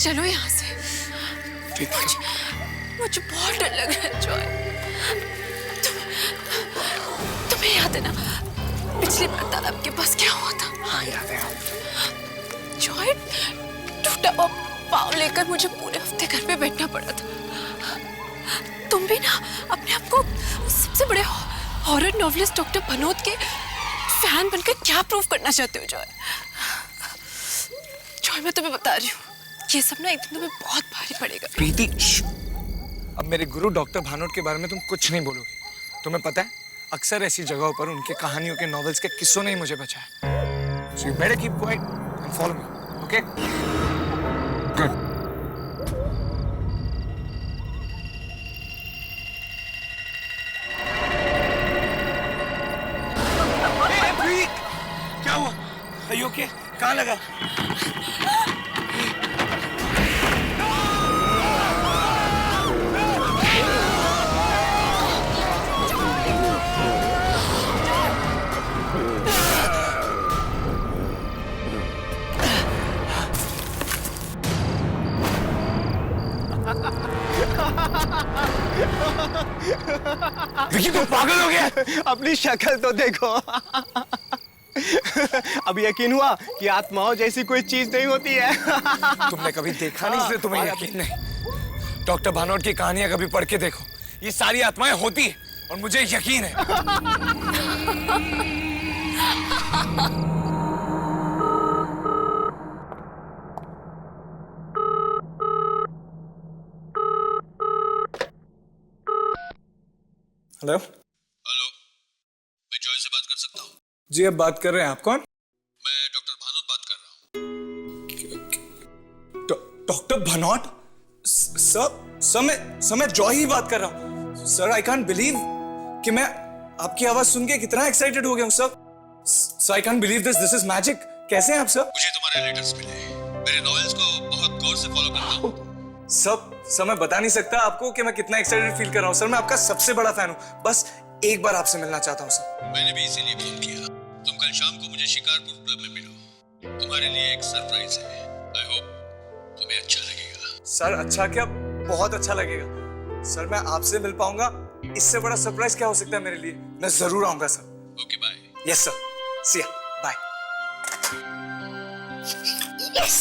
चलो यहाँ से। मुझे बहुत डर लग रहा है जॉय। तुम्हें याद है ना पिछली बार तालाब के पास क्या हुआ था? हाँ याद है। जॉय, टूटा हुआ पाँव लेकर मुझे पूरे हफ्ते घर पे बैठना पड़ा था। तुम भी ना अपने आप को सबसे बड़े हॉरर नॉवलिस्ट डॉक्टर भनोत के फैन बनकर क्या प्रूव करना चाहते हो जॉय? जॉय, मैं तुम्हें बता रही हूँ, ये सब ना एक दिन तुम्हें बहुत भारी पड़ेगा। प्रीति, अब मेरे गुरु डॉक्टर भानोट के बारे में तुम कुछ नहीं बोलोगे। तुम्हें पता है अक्सर ऐसी जगहों पर उनके कहानियों के नॉवेल्स के किस्सों ने ही मुझे बचाया। So you better keep quiet and follow me, okay? Good. Hey, प्रीति, क्या हुआ? Are you okay? कहाँ लगा? विकी, तुम पागल हो गया? अपनी शक्ल तो देखो। अब यकीन हुआ कि आत्माओं जैसी कोई चीज नहीं होती है। तुमने कभी देखा नहीं इसलिए तुम्हें यकीन नहीं। डॉक्टर भानोट की कहानियां कभी पढ़ के देखो, ये सारी आत्माएं होती है और मुझे यकीन है। हेलो हेलो, मैं जॉय से बात कर सकता हूँ? जी, अब बात कर रहे हैं। आप कौन? मैं डॉक्टर भानोट बात कर रहा हूँ। डॉक्टर भानोट? सर मैं जॉय ही बात कर रहा हूँ। सर, आई कांट बिलीव कि मैं आपकी आवाज सुन के कितना एक्साइटेड हो गया हूँ sir. I can't believe this is magic. कैसे हैं आप सर? मुझे तुम्हारे लेटर्स मिले। मेरे नॉवेल्स को बहुत गौर से फॉलो करता हूँ। सर मैं बता नहीं सकता आपको कि मैं कितना एक्साइटेड फील कर रहा हूँ सर। मैं आपका सबसे बड़ा फैन हूँ। बस एक बार आपसे मिलना चाहता हूँ सर। मैंने भी इसीलिए फोन किया। तुम कल शाम को मुझे शिकारपुर क्लब में मिलो। तुम्हारे लिए एक सरप्राइज है। आई होप तुम्हें अच्छा लगेगा। सर, अच्छा क्या, बहुत अच्छा लगेगा। सर, मैं आपसे मिल पाऊंगा, इससे बड़ा सरप्राइज क्या हो सकता है मेरे लिए। मैं जरूर आऊंगा sir. Okay, bye. Yes sir, see ya, bye. Yes.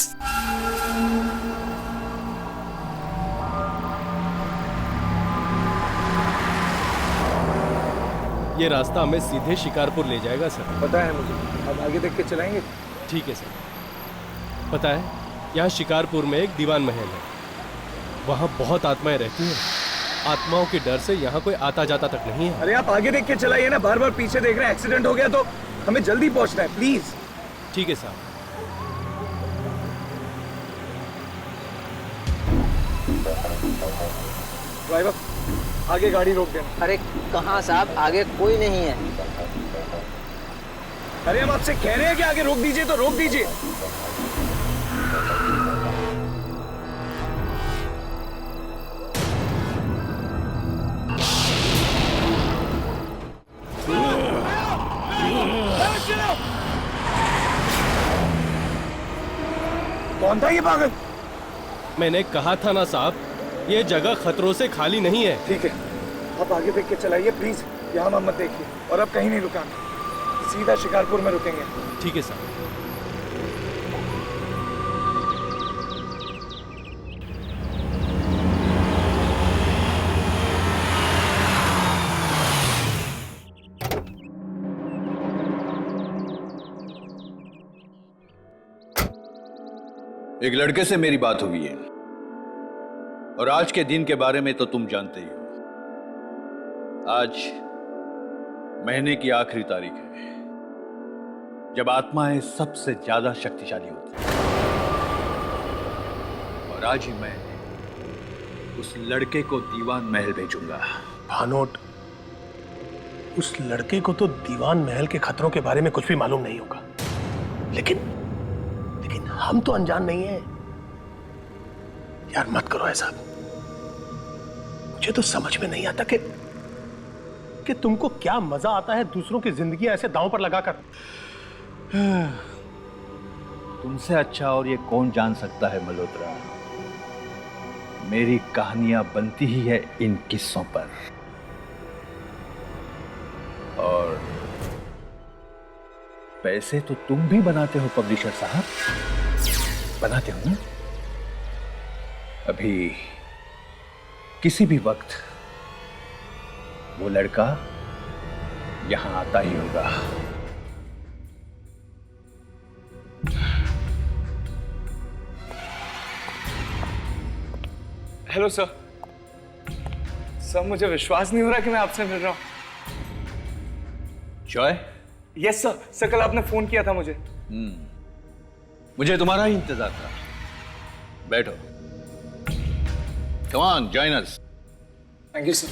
ये रास्ता हमें सीधे शिकारपुर ले जाएगा सर। पता है मुझे। अब आगे देख के चलाएंगे। ठीक है सर। पता है, यहाँ शिकारपुर में एक दीवान महल है। वहाँ बहुत आत्माएं रहती हैं। आत्माओं के डर से यहाँ कोई आता जाता तक नहीं है। अरे आप आगे देख के चलाइए ना, बार बार पीछे देख रहे हैं। एक्सीडेंट हो गया तो हमें जल्दी पहुंचना है, प्लीज। ठीक है साहब। ड्राइवर, आगे गाड़ी रोक देना। अरे कहाँ साहब, आगे कोई नहीं है। अरे हम आपसे कह रहे हैं कि आगे रोक दीजिए तो रोक दीजिए। कौन था ये पागल? मैंने कहा था ना साहब, ये जगह खतरों से खाली नहीं है। ठीक है, आप आगे देख के चलाइए प्लीज। यहाँ मत देखिए और अब कहीं नहीं रुकाना, सीधा शिकारपुर में रुकेंगे। ठीक है साहब। एक लड़के से मेरी बात हुई है और आज के दिन के बारे में तो तुम जानते ही हो। आज महीने की आखिरी तारीख है जब आत्माएं सबसे ज्यादा शक्तिशाली होती हैं। और आज ही मैं उस लड़के को दीवान महल भेजूंगा। भानोट, उस लड़के को तो दीवान महल के खतरों के बारे में कुछ भी मालूम नहीं होगा, लेकिन हम तो अनजान नहीं है यार। मत करो ऐसा। मुझे तो समझ में नहीं आता कि तुमको क्या मजा आता है दूसरों की जिंदगी ऐसे दांव पर लगाकर। तुमसे अच्छा और ये कौन जान सकता है मल्होत्रा। मेरी कहानियां बनती ही है इन किस्सों पर। और पैसे तो तुम भी बनाते हो पब्लिशर साहब, बनाते हो ना? अभी किसी भी वक्त वो लड़का यहां आता ही होगा। Hello sir. सर मुझे विश्वास नहीं हो रहा कि मैं आपसे मिल रहा हूँ। Joy, yes sir. सर कल आपने फोन किया था मुझे। मुझे तुम्हारा ही इंतजार था। बैठो। Come on, join us. Thank you sir.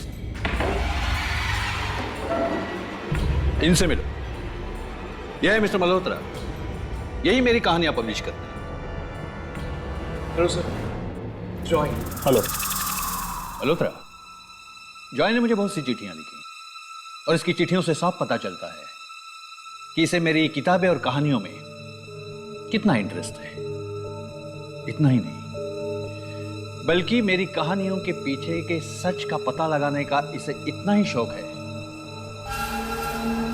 इनसे मिलो। यह है मिस्टर मल्होत्रा, यही मेरी कहानियां पब्लिश करते हैं। Hello sir. Join. Hello. Malhotra, Joy ने मुझे बहुत सी चिट्ठियां लिखी और इसकी चिट्ठियों से साफ पता चलता है कि इसे मेरी किताबें और कहानियों में कितना इंटरेस्ट है। इतना ही नहीं, बल्कि मेरी कहानियों के पीछे के सच का पता लगाने का इसे इतना ही शौक है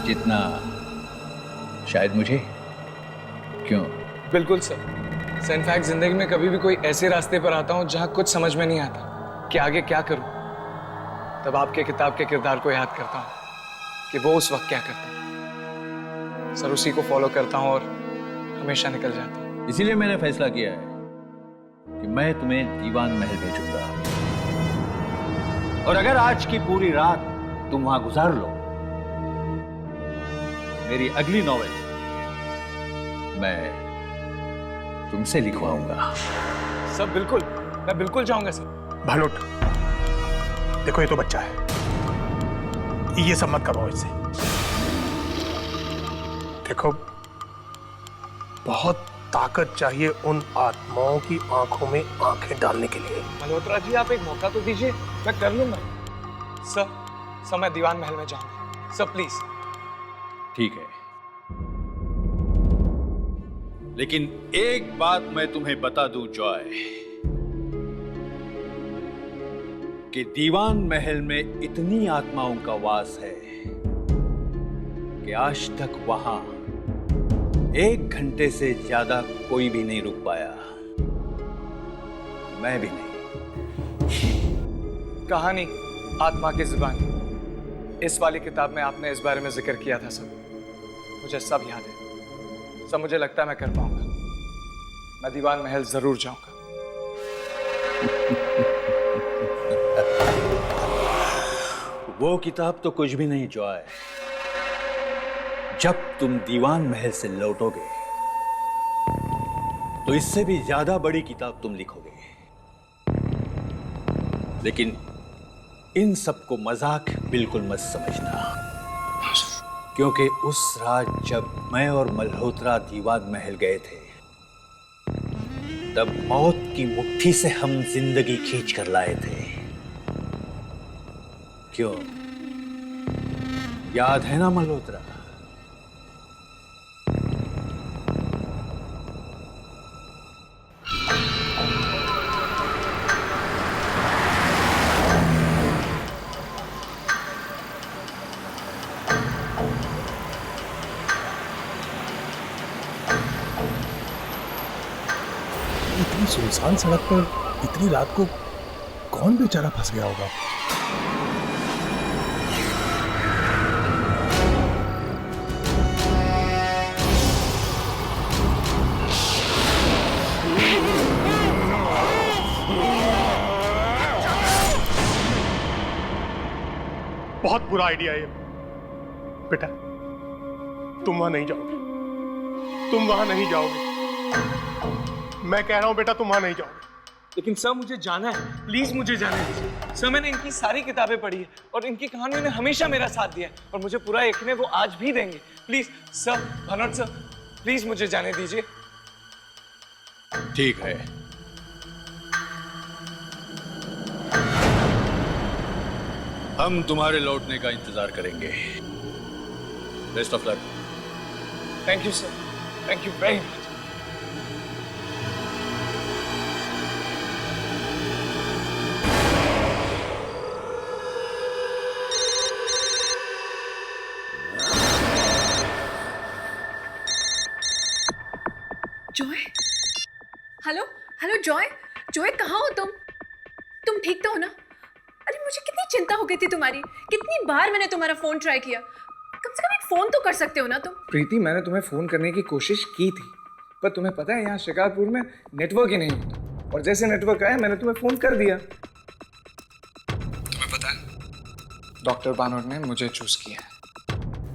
जितना शायद मुझे। क्यों? बिल्कुल सर। सर इनफैक्ट जिंदगी में कभी भी कोई ऐसे रास्ते पर आता हूं जहां कुछ समझ में नहीं आता कि आगे क्या करूं, तब आपके किताब के किरदार को याद करता हूं कि वो उस वक्त क्या करता। सर उसी को फॉलो करता हूं और हमेशा निकल जाता हूं। इसीलिए मैंने फैसला किया है कि मैं तुम्हें दीवान महल भेजूंगा, और अगर आज की पूरी रात तुम वहां गुजार लो, मेरी अगली नॉवेल मैं तुमसे लिखवाऊंगा। सर बिल्कुल, मैं बिल्कुल जाऊंगा सर। भानुट, देखो ये तो बच्चा है, ये सब मत करवाओ इससे। देखो, बहुत ताकत चाहिए उन आत्माओं की आंखों में आंखें डालने के लिए। मल्होत्रा जी आप एक मौका तो दीजिए, मैं कर लूंगा। सर मैं दीवान महल में जाऊंगा। Sir please. ठीक है, लेकिन एक बात मैं तुम्हें बता दूं जॉय, कि दीवान महल में इतनी आत्माओं का वास है कि आज तक वहां 1 घंटे से ज्यादा कोई भी नहीं रुक पाया। मैं भी नहीं। कहानी आत्मा की जुबानी, इस वाली किताब में आपने इस बारे में जिक्र किया था सर। मुझे सब याद है सर। मुझे लगता है मैं कर पाऊंगा। मैं दीवान महल जरूर जाऊंगा। वो किताब तो कुछ भी नहीं जॉय। जब तुम दीवान महल से लौटोगे तो इससे भी ज्यादा बड़ी किताब तुम लिखोगे। लेकिन इन सबको मजाक बिल्कुल मत समझना, क्योंकि उस रात जब मैं और मल्होत्रा दीवान महल गए थे, तब मौत की मुट्ठी से हम जिंदगी खींच कर लाए थे। क्यों, याद है ना मल्होत्रा? इतनी सुनसान सड़क पर इतनी रात को कौन बेचारा फंस गया होगा? बहुत बुरा आइडिया है ये। बेटा, तुम वहां नहीं जाओगे। तुम वहां नहीं जाओगे। मैं कह रहा हूं बेटा, तुम वहां नहीं जाओगे। लेकिन सर मुझे जाना है, प्लीज मुझे जाने दीजिए। सर मैंने इनकी सारी किताबें पढ़ी है और इनकी कहानियों ने हमेशा मेरा साथ दिया है और मुझे पूरा यकीन है वो आज भी देंगे। प्लीज सर, भानुट सर, प्लीज मुझे जाने दीजिए। ठीक है, हम तुम्हारे लौटने का इंतजार करेंगे। Best of luck. Thank you sir, thank you very much. Joy, hello hello Joy, Joy कहाँ हो तुम? तुम ठीक तो हो ना? अरे मुझे कितनी चिंता हो गई थी तुम्हारी, कितनी बार मैंने तुम्हारा फोन ट्राई किया। कम से कम एक फोन तो कर सकते हो ना तुम। प्रीति, मैंने तुम्हें फोन करने की कोशिश की थी, पर तुम्हें पता है यहाँ शिकारपुर में नेटवर्क ही नहीं होता, और जैसे नेटवर्क आया मैंने तुम्हें फोन कर दिया। तुम्हें पता है डॉक्टर बानोट ने मुझे चूज किया है।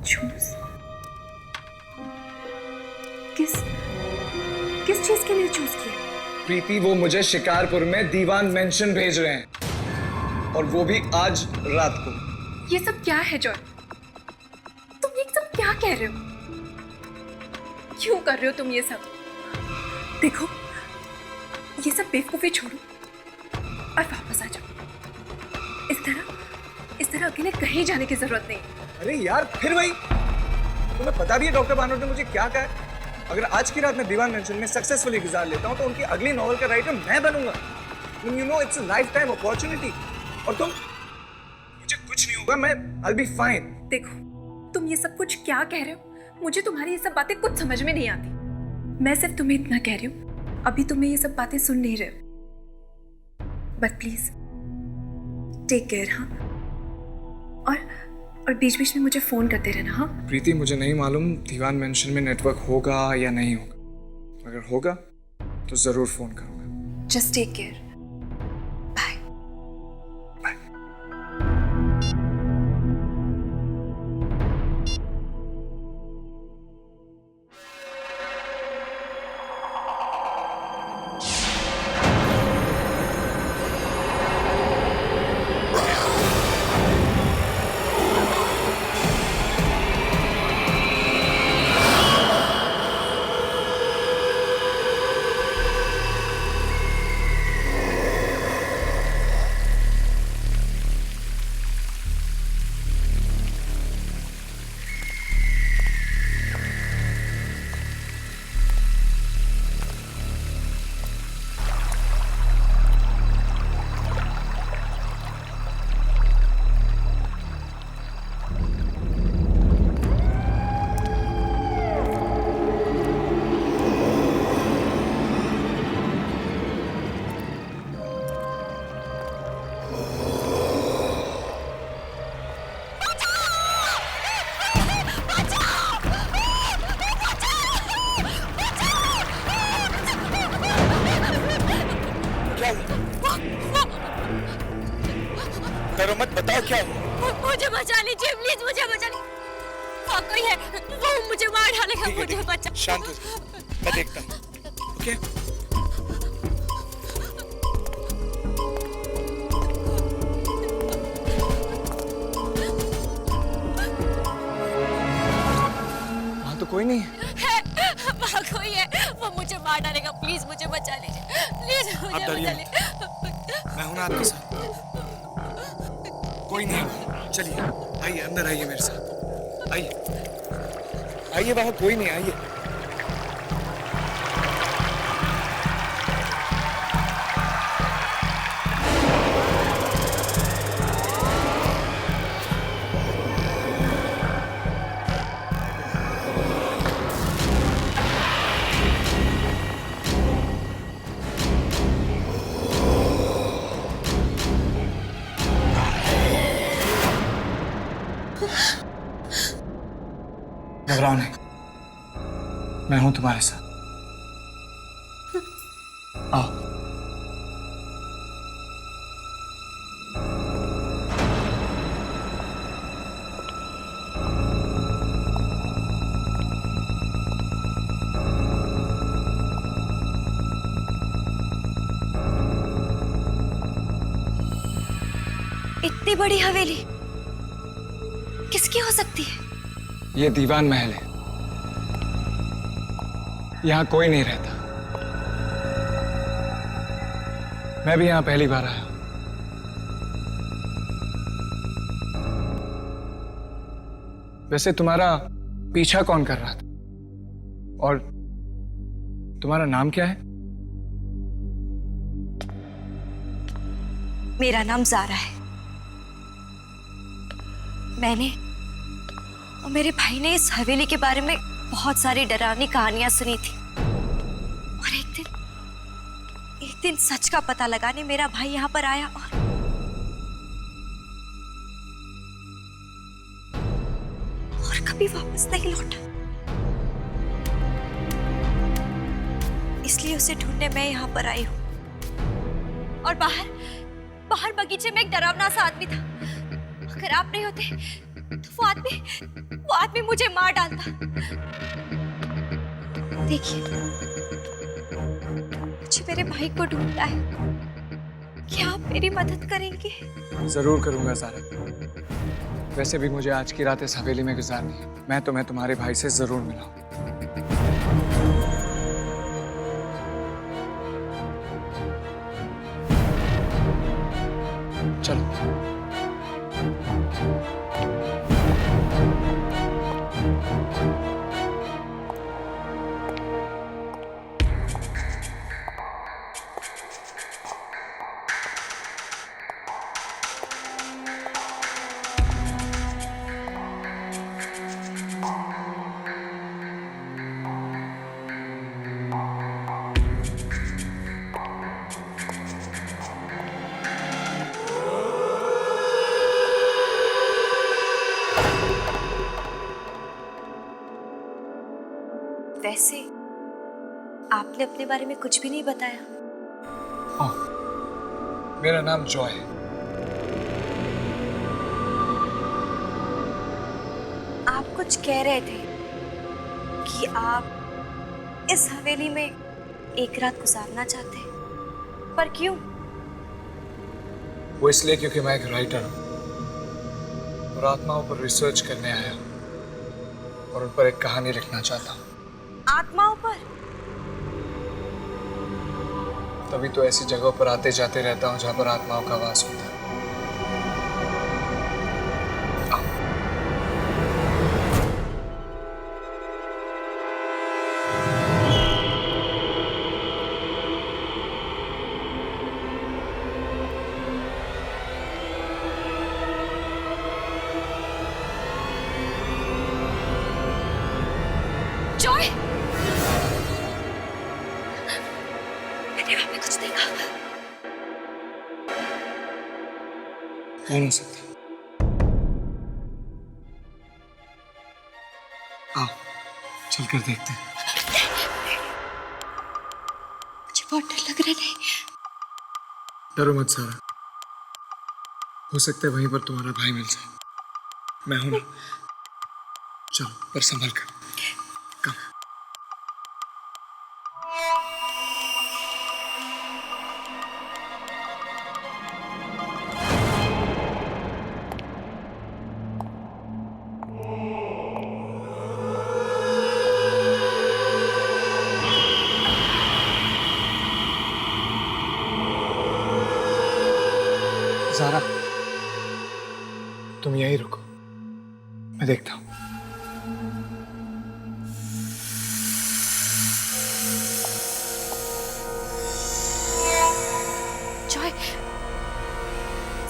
चूज? किस चीज के लिए चूज किया? प्रीति, वो मुझे शिकारपुर में दीवान मेंशन भेज रहे हैं, और वो भी आज रात को। ये सब क्या है जॉय? तुम ये सब क्या कह रहे हो? क्यों कर रहे हो तुम ये सब? देखो, ये सब बेवकूफी छोड़ो और वापस आ जाओ। इस तरह अकेले कहीं जाने की जरूरत नहीं। अरे यार, फिर वही। तुम्हें पता भी है डॉक्टर बानोट ने मुझे क्या कहा है? अगर आज की रात में दीवान मेंशन में सक्सेसफुली गुजार लेता हूं तो उनकी अगली नॉवल का राइटर मैं बनूंगा। You know, it's a life time opportunity. और मुझे कुछ नहीं होगा, मैं I'll be fine। देखो, तुम ये सब कुछ क्या कह रहे हो? मुझे तुम्हारी ये सब बातें कुछ समझ में नहीं आती। मैं सिर्फ तुम्हें इतना कह रही हूँ, अभी तुम्हें ये सब बातें सुन नहीं रहे हो। But please take care. हाँ, और बीच बीच में मुझे फोन करते रहना। हाँ प्रीति, मुझे नहीं मालूम दीवान मेंशन में नेटवर्क होगा या नहीं होगा। अगर होगा तो जरूर फोन करूंगा। Just take care. Bye. Bye. डरो मत, बताओ क्या हुआ? मुझे बचा लीजिए प्लीज, मुझे बचा लीजिए। हाँ, कोई है, वो मुझे मार डालेगा। मुझे बचा। शांत हो जाओ, मैं देखता हूँ। ओके? वहाँ तो कोई नहीं है। वहाँ कोई है, वो मुझे मार डालेगा। प्लीज मुझे बचा लीजिए, प्लीज मुझे बचा लीजिए। मैं हूं ना आपके साथ। कोई नहीं है। चलिए आइए, अंदर आइए मेरे साथ। आइए आइए, वहां कोई नहीं। आइए। घबराओ नहीं, मैं हूं तुम्हारे साथ। आओ। इतनी बड़ी हवेली किसकी हो सकती है? ये दीवान महल है, यहां कोई नहीं रहता। मैं भी यहां पहली बार आया। वैसे तुम्हारा पीछा कौन कर रहा था, और तुम्हारा नाम क्या है? मेरा नाम ज़ारा है। मैंने और मेरे भाई ने इस हवेली के बारे में बहुत सारी डरावनी कहानियां सुनी थी। एक दिन सच का पता लगाने मेरा भाई यहाँ पर आया और कभी वापस नहीं लौटा। इसलिए उसे ढूंढने मैं यहाँ पर आई हूँ। और बाहर बाहर बगीचे में एक डरावना सा आदमी था। अगर आप नहीं होते तो वो आदमी मुझे मार डालता। देखिए, मुझे मेरे भाई को ढूंढना है। क्या आप मेरी मदद करेंगे? जरूर करूंगा ज़ारा। वैसे भी मुझे आज की रात इस हवेली में गुजारनी है। मैं तुम्हें तुम्हारे भाई से जरूर मिलाऊं। चलो। वैसे आपने अपने बारे में कुछ भी नहीं बताया। ओह, मेरा नाम जॉय है। आप कुछ कह रहे थे कि आप इस हवेली में एक रात गुजारना चाहते हैं, पर क्यों? वो इसलिए क्योंकि मैं एक राइटर हूँ और आत्माओं पर रिसर्च करने आया हूँ और उन पर एक कहानी लिखना चाहता हूँ। आत्माओं पर? तभी तो ऐसी जगहों पर आते जाते रहता हूँ जहाँ पर आत्माओं का वास होता है। जॉय, मैंने वहां पे कुछ देखा। कौन हो सकता? आओ, चलकर देखते हैं। मुझे बहुत डर लग रहा है। डरो मत सारा, हो सकता है वहीं पर तुम्हारा भाई मिल जाए। मैं हूं ना। चलो, पर संभल कर। कम। ज़ारा, तुम यहीं रुको, मैं देखता हूँ। जॉय,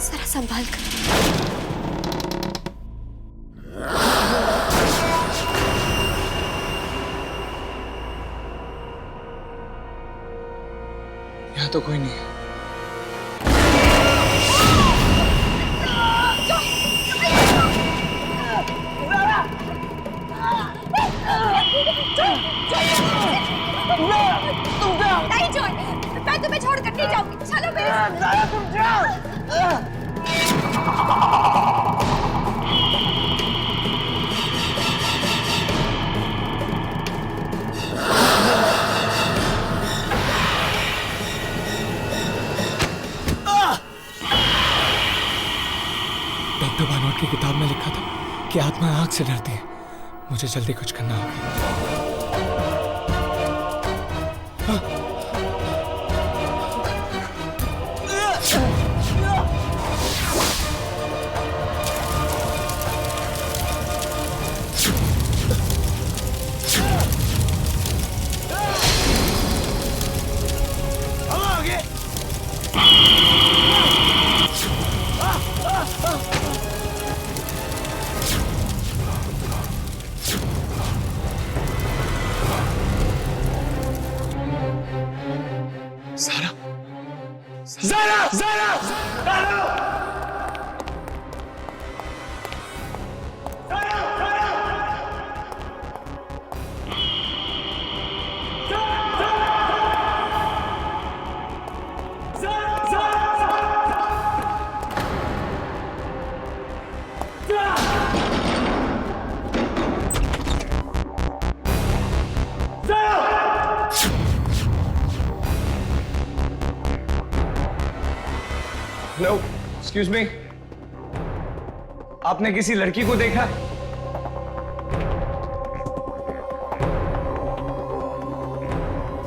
जरा संभाल कर। यहाँ तो कोई नहीं है। नहीं जॉय, मैं तुम्हें छोड़कर नहीं जाऊंगी। चलो मेरे साथ। तुम जाओ। डॉक्टर भानोट की किताब में लिखा था कि आत्मा आग से डरती है। मुझे जल्दी कुछ करना होगा। Zara! Zara! Hello, excuse me, आपने किसी लड़की को देखा?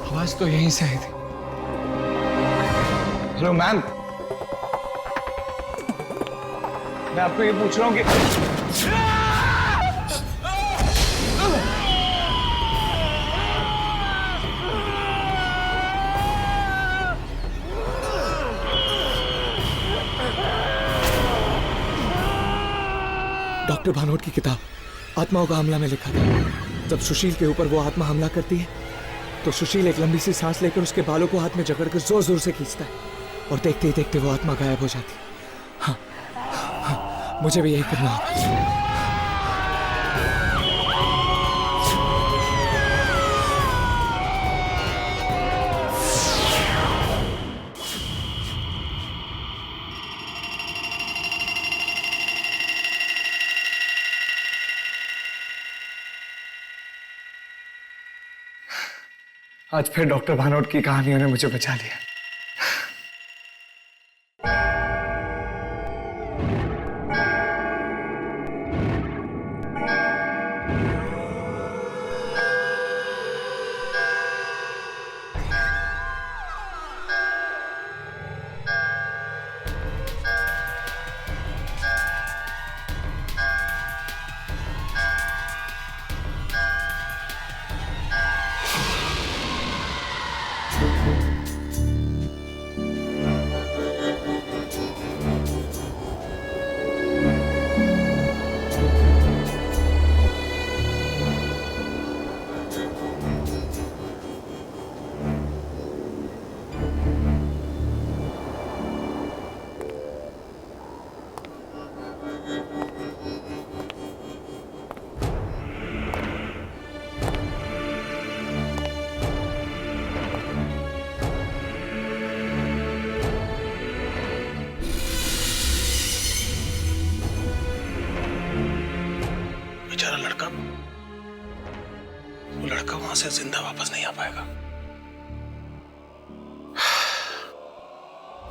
आवाज तो यहीं से आई थी। हेलो मैम, मैं आपको ये पूछ रहा हूँ कि डॉक्टर भानोट की किताब आत्माओं का हमला में लिखा था, जब सुशील के ऊपर वो आत्मा हमला करती है तो सुशील एक लंबी सी सांस लेकर उसके बालों को हाथ में जकड़कर जोर जोर से खींचता है और देखते ही देखते वो आत्मा गायब हो जाती है। हाँ, हाँ, मुझे भी यही करना होगा। आज फिर डॉक्टर भानोट की कहानियों ने मुझे बचा लिया। बेचारा लड़का, वो लड़का वहां से जिंदा वापस नहीं आ पाएगा।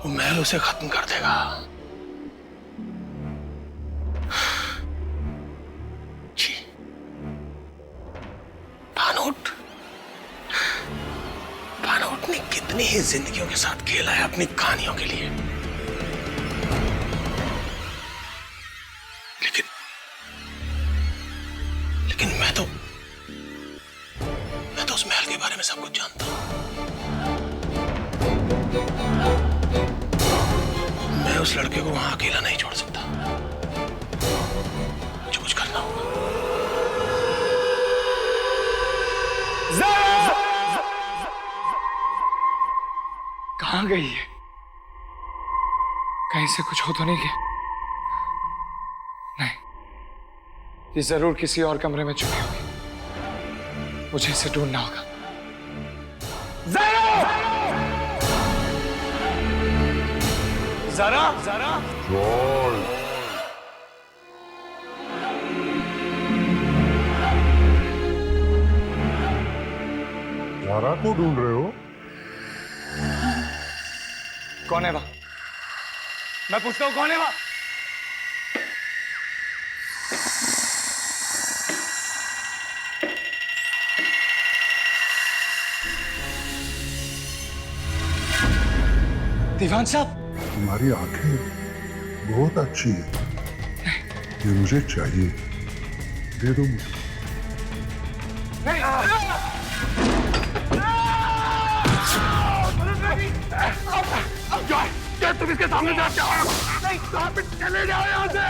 वो महल उसे खत्म कर देगा। जी, भानोट ने कितनी ही जिंदगियों के साथ खेला है अपनी कहानियों के लिए, लेकिन मैं तो उस महल के बारे में सब कुछ जानता हूं। मैं उस लड़के को वहां अकेला नहीं छोड़ सकता, मुझे कुछ करना होगा। कहां गई है? कहीं से कुछ हो तो नहीं गया? नहीं, ये जरूर किसी और कमरे में छुपी होगी। मुझे इसे ढूंढना होगा। ज़ारा! ज़ारा! ज़ारा को ढूंढ रहे हो? कौन है वहां? मैं पूछता हूं कौन है वहां? दीवान साहब, तुम्हारी आंखें बहुत अच्छी है, ये मुझे चाहिए, दे दो मुझे। तुम इसके सामने जाते हो? नहीं, कहां पे चले जाओ यहां से?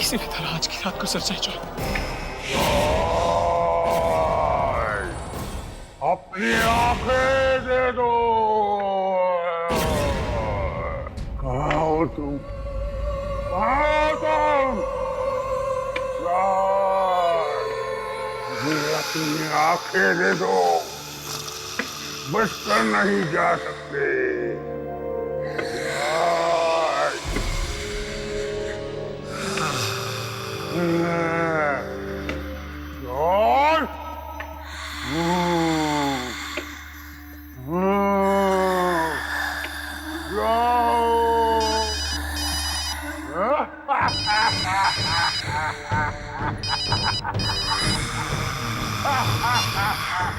किसी भी तरह आज की रात को सर जाए। अपनी आंखें दे दो। कहाँ हो तुम? कहाँ हो तुम? मुझे अपनी आंखें दे दो, बचकर नहीं जा सकते। जॉर्ज,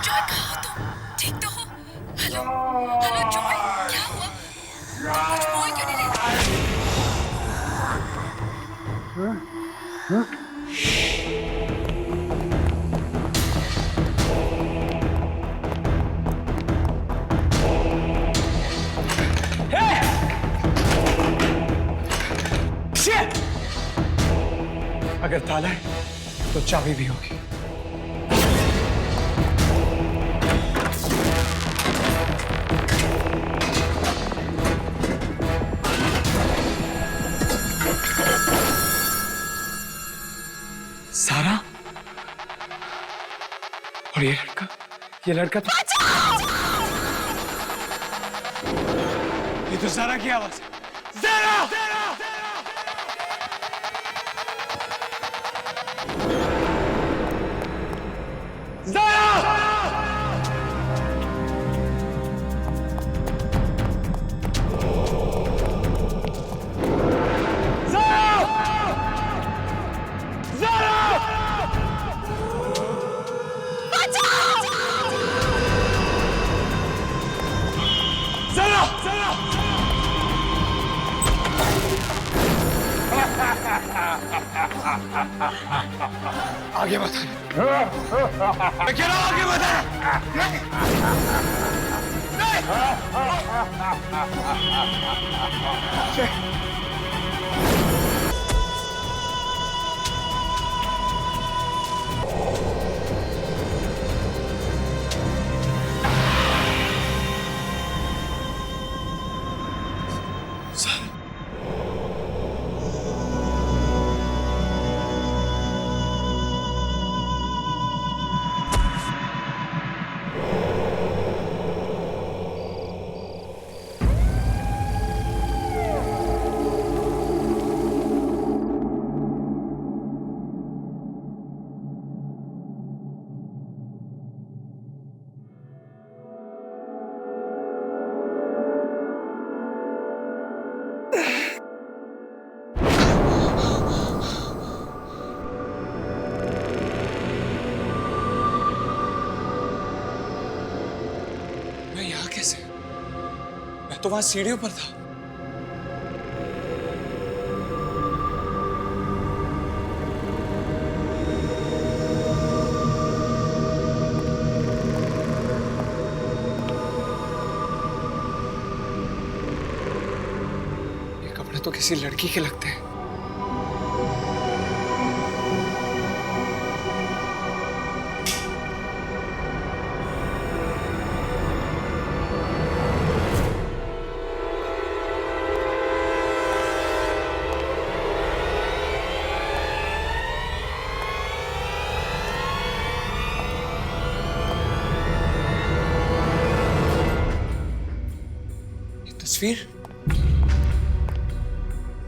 जॉय कहाँ हो तुम? ठीक तो हो? हेलो हेलो जॉय, क्या हुआ? कुछ बोल क्यों नहीं रही? अगर ताला है तो चाबी भी होगी। सारा और ये लड़का तो ये तो सारा की आवाज है। सारा! आगे मत मैं कह रहा हूं आगे मत मैं यहाँ कैसे? मैं तो वहां सीढ़ियों पर था। ये कपड़े तो किसी लड़की के लगते हैं।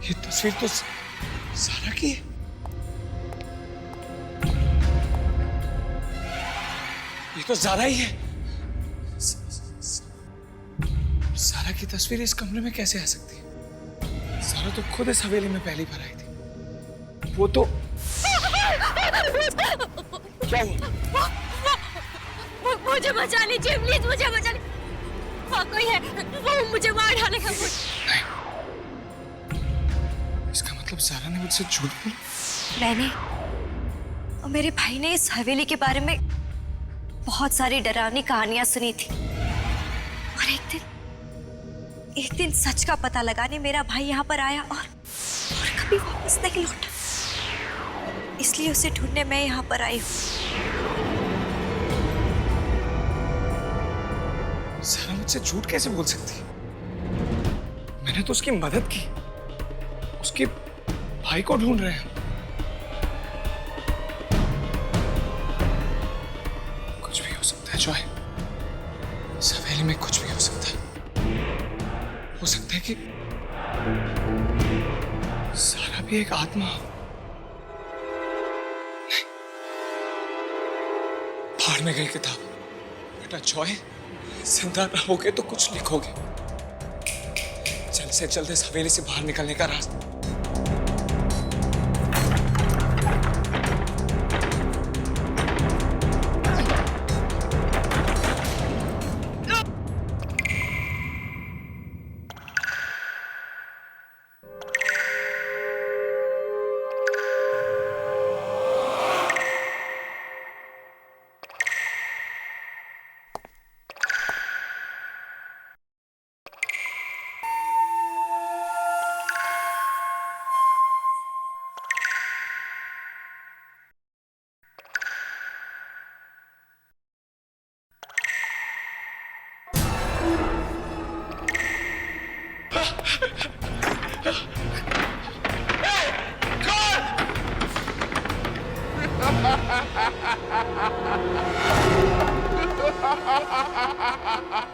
ये तस्वीर तो सारा की है। ये तो ज़ारा ही है। सारा की तस्वीर इस कमरे में कैसे आ सकती है? सारा तो खुद इस हवेली में पहली बार आई थी। वो तो क्या हुआ? मुझे बचा लीजिए प्लीज, मुझे बचा लीजिए। वहाँ कोई है, वो मुझे मार डालेगा। नहीं, इसका मतलब सारा ने मुझसे झूठ बोला। मैंने और मेरे भाई ने इस हवेली के बारे में बहुत सारी डरावनी कहानियां सुनी थी और एक दिन सच का पता लगाने मेरा भाई यहाँ पर आया और कभी वापस नहीं लौटा। इसलिए उसे ढूंढने मैं यहाँ पर आई हूँ। सारा मुझसे झूठ कैसे बोल सकती है? मैंने तो उसकी मदद की, उसके भाई को ढूंढ रहे हैं। कुछ भी हो सकता है जॉय, इस हवेली में कुछ भी हो सकता है। हो सकता है कि सारा भी एक आत्मा हो। नहीं, फाड़ में गई किताब। बेटा जॉय, जिंदा रहोगे तो कुछ लिखोगे। जल्द से जल्द इस हवेली से बाहर निकलने का रास्ता।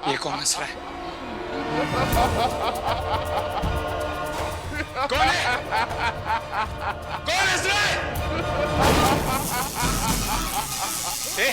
ये कौन हंस रहा है? कौन है? कौन हंस रहा है? ए?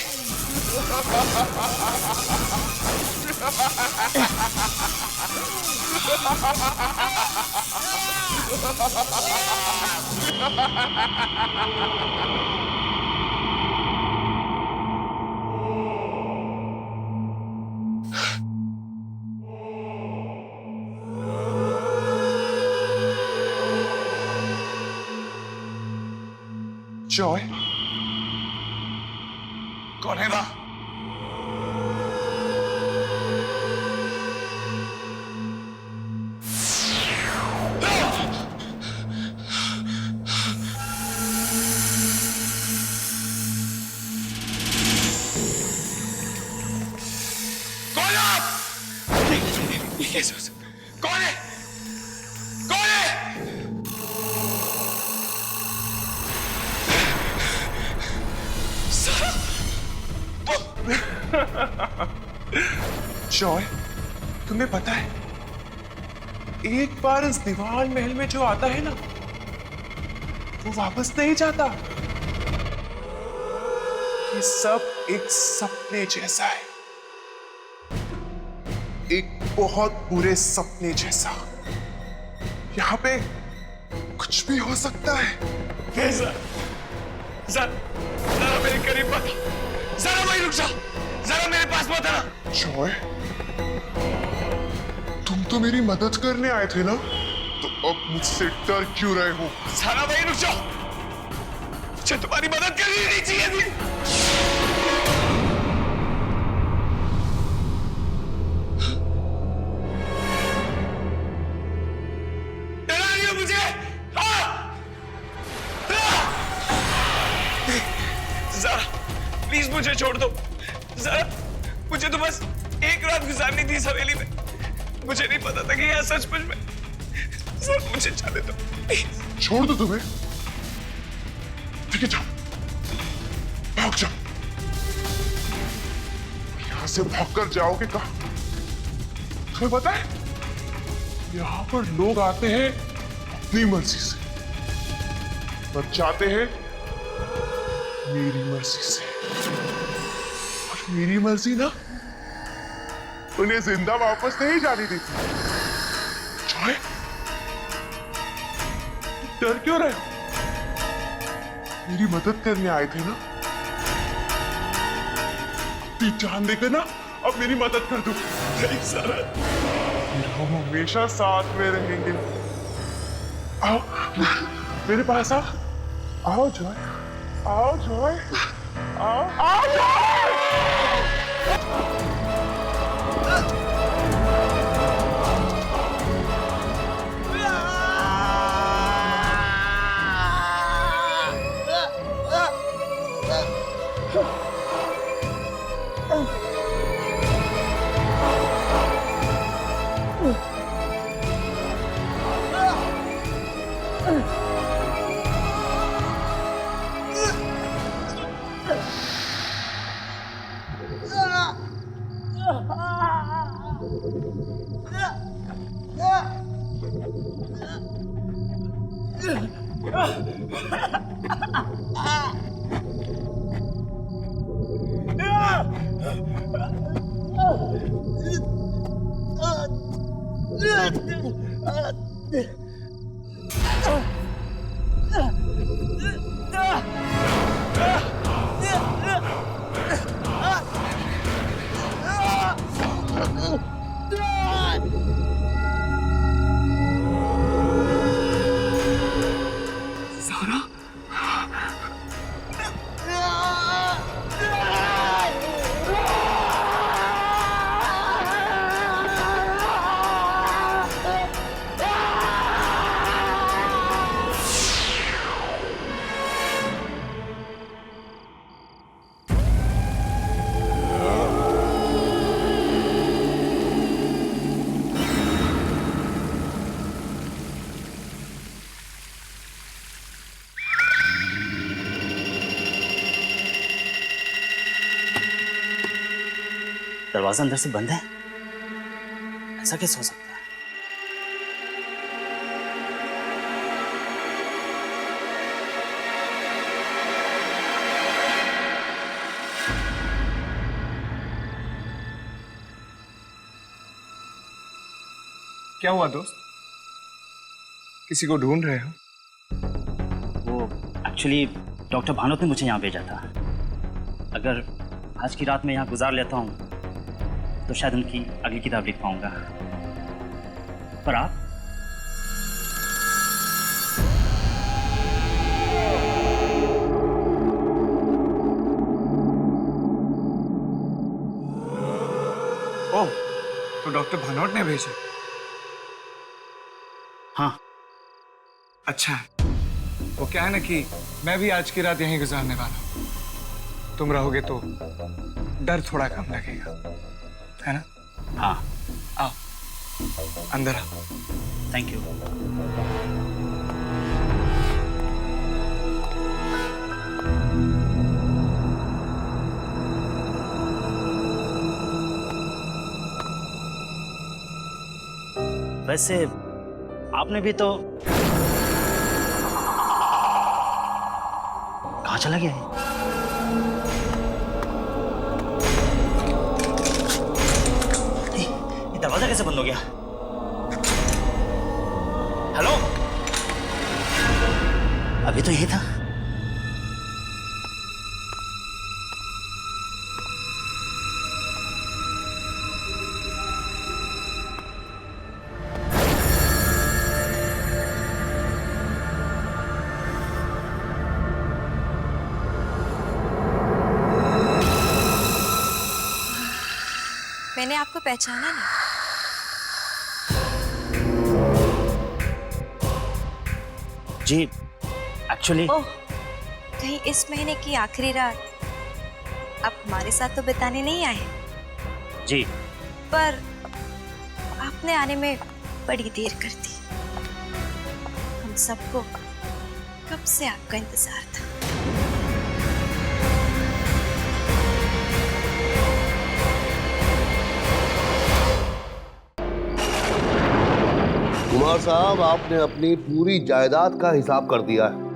जॉय, कौन है वहां? कौन है आप? ये कैसे हो सकता है? कौन है? कौन है? जॉय, तुम्हें पता है, एक बार इस दीवान महल में जो आता है ना, वो वापस नहीं जाता। ये सब एक सपने जैसा है, एक बहुत बुरे सपने जैसा। यहाँ पे कुछ भी हो सकता है। जरा मेरे करीब मत, जरा वहीं रुक जा, जरा मेरे पास मत आना। जॉय, तुम तो मेरी मदद करने आए थे ना, तो अब मुझसे डर क्यों रहे हो? जरा वहीं रुक जाओ, मुझे तुम्हारी मदद करनी नहीं चाहिए थी। डरा रही हो मुझे? जरा प्लीज मुझे छोड़ दो, जरा मुझे तो बस एक रात गुजारनी थी इस हवेली में। मुझे नहीं पता था कि यह सचमुच में। सर मुझे जाने दो प्लीज। छोड़ दो तुम्हें? ठीक है, जाओ, भाग जाओ। यहां से भागकर जाओगे कहां? तुम्हें पता है, यहां पर लोग आते हैं अपनी मर्जी से और जाते हैं मेरी मर्जी से। और मेरी मर्जी ना उन्हें जिंदा वापस नहीं जाने देती। जॉय, डर क्यों रहे हो? मेरी मदद करने आए थे ना, जान देकर ना अब मेरी मदद कर दो। नहीं सर, हम हमेशा साथ में रहेंगे। आओ मेरे पास आओ, आओ जॉय, आओ जॉय, आओ आओ जॉय। दरवाजा अंदर से बंद है, ऐसा कैसे हो सकता है? क्या हुआ दोस्त? किसी को ढूंढ रहे हो? वो एक्चुअली डॉक्टर भानोत ने मुझे यहाँ भेजा था। अगर आज की रात में यहाँ गुजार लेता हूँ तो शायद उनकी अगली किताब लिख पाऊंगा। पर आप? ओह, तो डॉक्टर भानोट ने भेजा? हाँ। अच्छा, वो क्या है ना कि मैं भी आज की रात यहीं गुजारने वाला हूँ। तुम रहोगे तो डर थोड़ा कम लगेगा, है ना? हाँ। आओ, अंदर आओ। Thank you. वैसे आपने भी तो कहाँ चला गया है? ये दरवाजा कैसे बंद हो गया? हेलो, अभी तो यही था। मैंने आपको पहचाना नहीं। जी, एक्चुअली ओह, कहीं इस महीने की आखिरी रात आप हमारे साथ तो बिताने नहीं आए? जी, पर आपने आने में बड़ी देर कर दी। हम सबको कब से आपका इंतजार था। कुमार साहब, आपने अपनी पूरी जायदाद का हिसाब कर दिया है।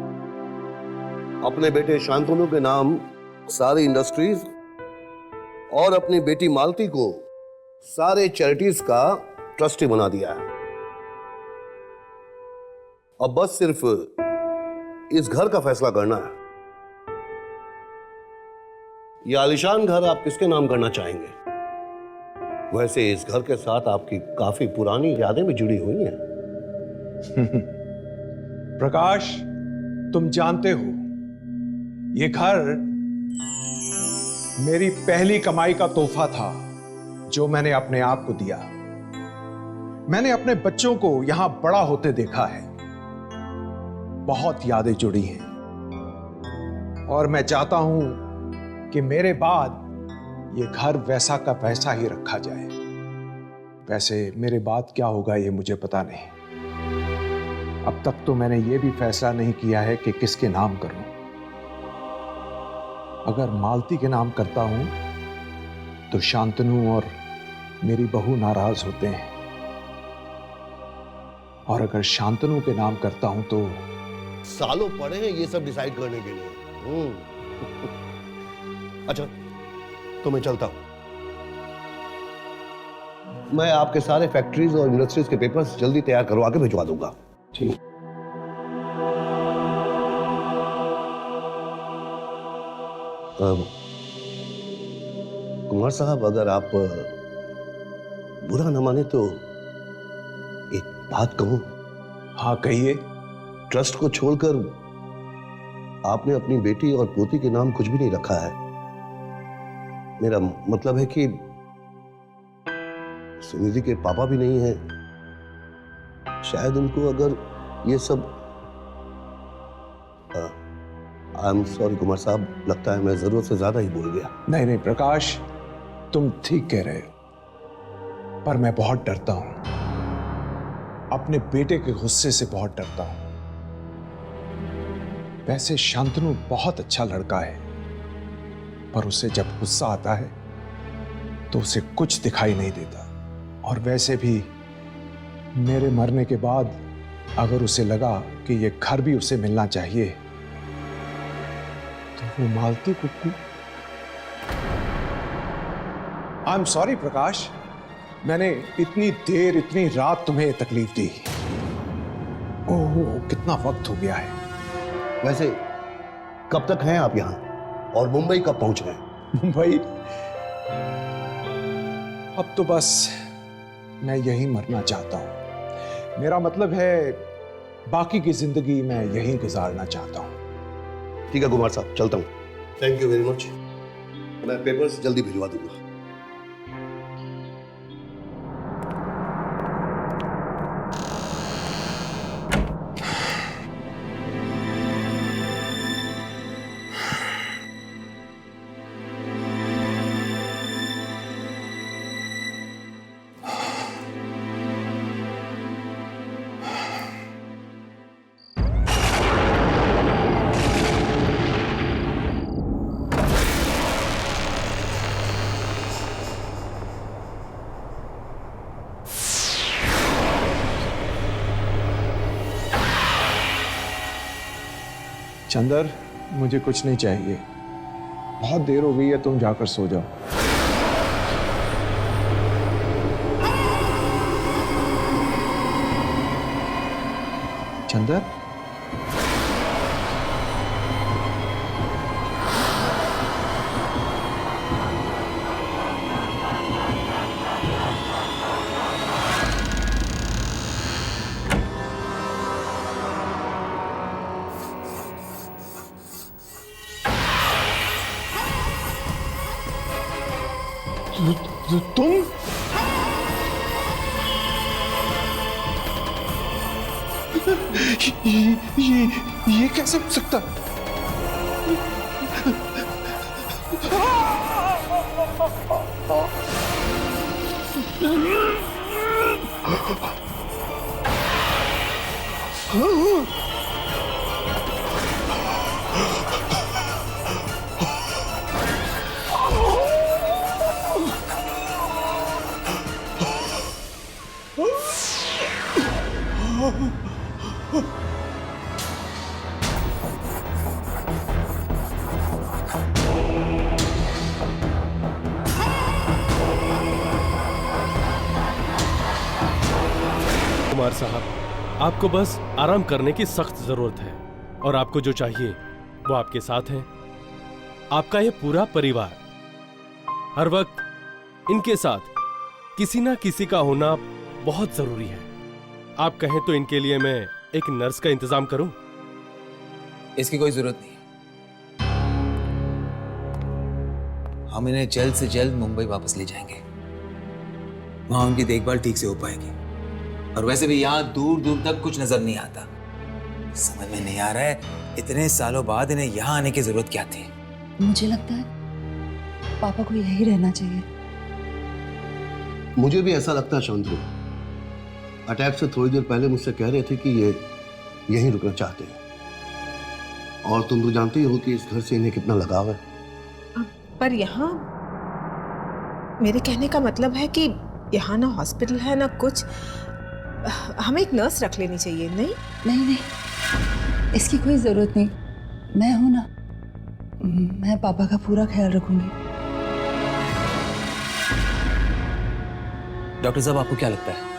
अपने बेटे शांतनु के नाम सारी इंडस्ट्रीज और अपनी बेटी मालती को सारे चैरिटीज का ट्रस्टी बना दिया है। अब बस सिर्फ इस घर का फैसला करना है। यह आलीशान घर आप किसके नाम करना चाहेंगे? वैसे इस घर के साथ आपकी काफी पुरानी यादें भी जुड़ी हुई हैं। प्रकाश, तुम जानते हो ये घर मेरी पहली कमाई का तोहफा था जो मैंने अपने आप को दिया। मैंने अपने बच्चों को यहां बड़ा होते देखा है। बहुत यादें जुड़ी हैं और मैं चाहता हूं कि मेरे बाद ये घर वैसा का वैसा ही रखा जाए। वैसे मेरे बाद क्या होगा ये मुझे पता नहीं। अब तक तो मैंने ये भी फैसला नहीं किया है कि किसके नाम करूं। अगर मालती के नाम करता हूं तो शांतनु और मेरी बहू नाराज होते हैं, और अगर शांतनु के नाम करता हूं तो सालों पड़े हैं ये सब डिसाइड करने के लिए। अच्छा, तो मैं चलता हूं। मैं आपके सारे फैक्ट्रीज और इंडस्ट्रीज के पेपर्स जल्दी तैयार करवा के भिजवा दूंगा। ठीक। कुमार साहब, अगर आप बुरा न माने तो एक बात कहूं। हाँ कहिए। ट्रस्ट को छोड़कर आपने अपनी बेटी और पोती के नाम कुछ भी नहीं रखा है। मेरा मतलब है कि सुनिधि के पापा भी नहीं हैं। शायद उनको अगर ये सब आई एम सॉरी कुमार साहब, लगता है मैं जरूरत से ज्यादा ही बोल गया। नहीं नहीं प्रकाश, तुम ठीक कह रहे हो, पर मैं बहुत डरता हूं। अपने बेटे के गुस्से से बहुत डरता हूं। वैसे शांतनु बहुत अच्छा लड़का है, पर उसे जब गुस्सा आता है तो उसे कुछ दिखाई नहीं देता। और वैसे भी मेरे मरने के बाद अगर उसे लगा कि ये घर भी उसे मिलना चाहिए तो वो मालती कुक्कू। आई एम सॉरी प्रकाश, मैंने इतनी देर इतनी रात तुम्हें तकलीफ दी। ओह कितना वक्त हो गया है। वैसे कब तक हैं आप यहाँ और मुंबई कब पहुंच गए? मुंबई? अब तो बस मैं यहीं मरना चाहता हूं। मेरा मतलब है बाकी की जिंदगी मैं यहीं गुजारना चाहता हूं। ठीक है कुमार साहब, चलता हूं। Thank you very much. मैं पेपर्स जल्दी भिजवा दूंगा। चंदर, मुझे कुछ नहीं चाहिए। बहुत देर हो गई है, तुम जाकर सो जाओ। चंदर, तुम? ये कैसे हो सकता? कुमार साहब, आपको बस आराम करने की सख्त जरूरत है और आपको जो चाहिए वो आपके साथ है। आपका ये पूरा परिवार हर वक्त इनके साथ किसी ना किसी का होना बहुत जरूरी है। आप कहें तो इनके लिए मैं एक नर्स का इंतजाम करूं? इसकी कोई जरूरत नहीं। हम इन्हें जल्द से जल्द मुंबई वापस ले जाएंगे। वहां उनकी देखभाल ठीक से हो पाएगी। और वैसे भी यहाँ दूर दूर तक कुछ नजर नहीं आता। समझ में नहीं आ रहा है इतने सालों बाद इन्हें यहाँ आने की जरूरत क्या थी। मुझे लगता है पापा को यही रहना चाहिए। मुझे भी ऐसा लगता है शांतनु। अटैक से थोड़ी देर पहले मुझसे कह रहे थे कि ये यहीं रुकना चाहते हैं। और तुम तो जानती हो कि इस घर से इन्हें कितना लगाव है। पर यहाँ मेरे कहने का मतलब है कि यहाँ ना हॉस्पिटल है ना कुछ। हमें एक नर्स रख लेनी चाहिए। नहीं नहीं नहीं, इसकी कोई जरूरत नहीं, मैं हूं ना, मैं पापा का पूरा ख्याल रखूंगी। डॉक्टर साहब, आपको क्या लगता है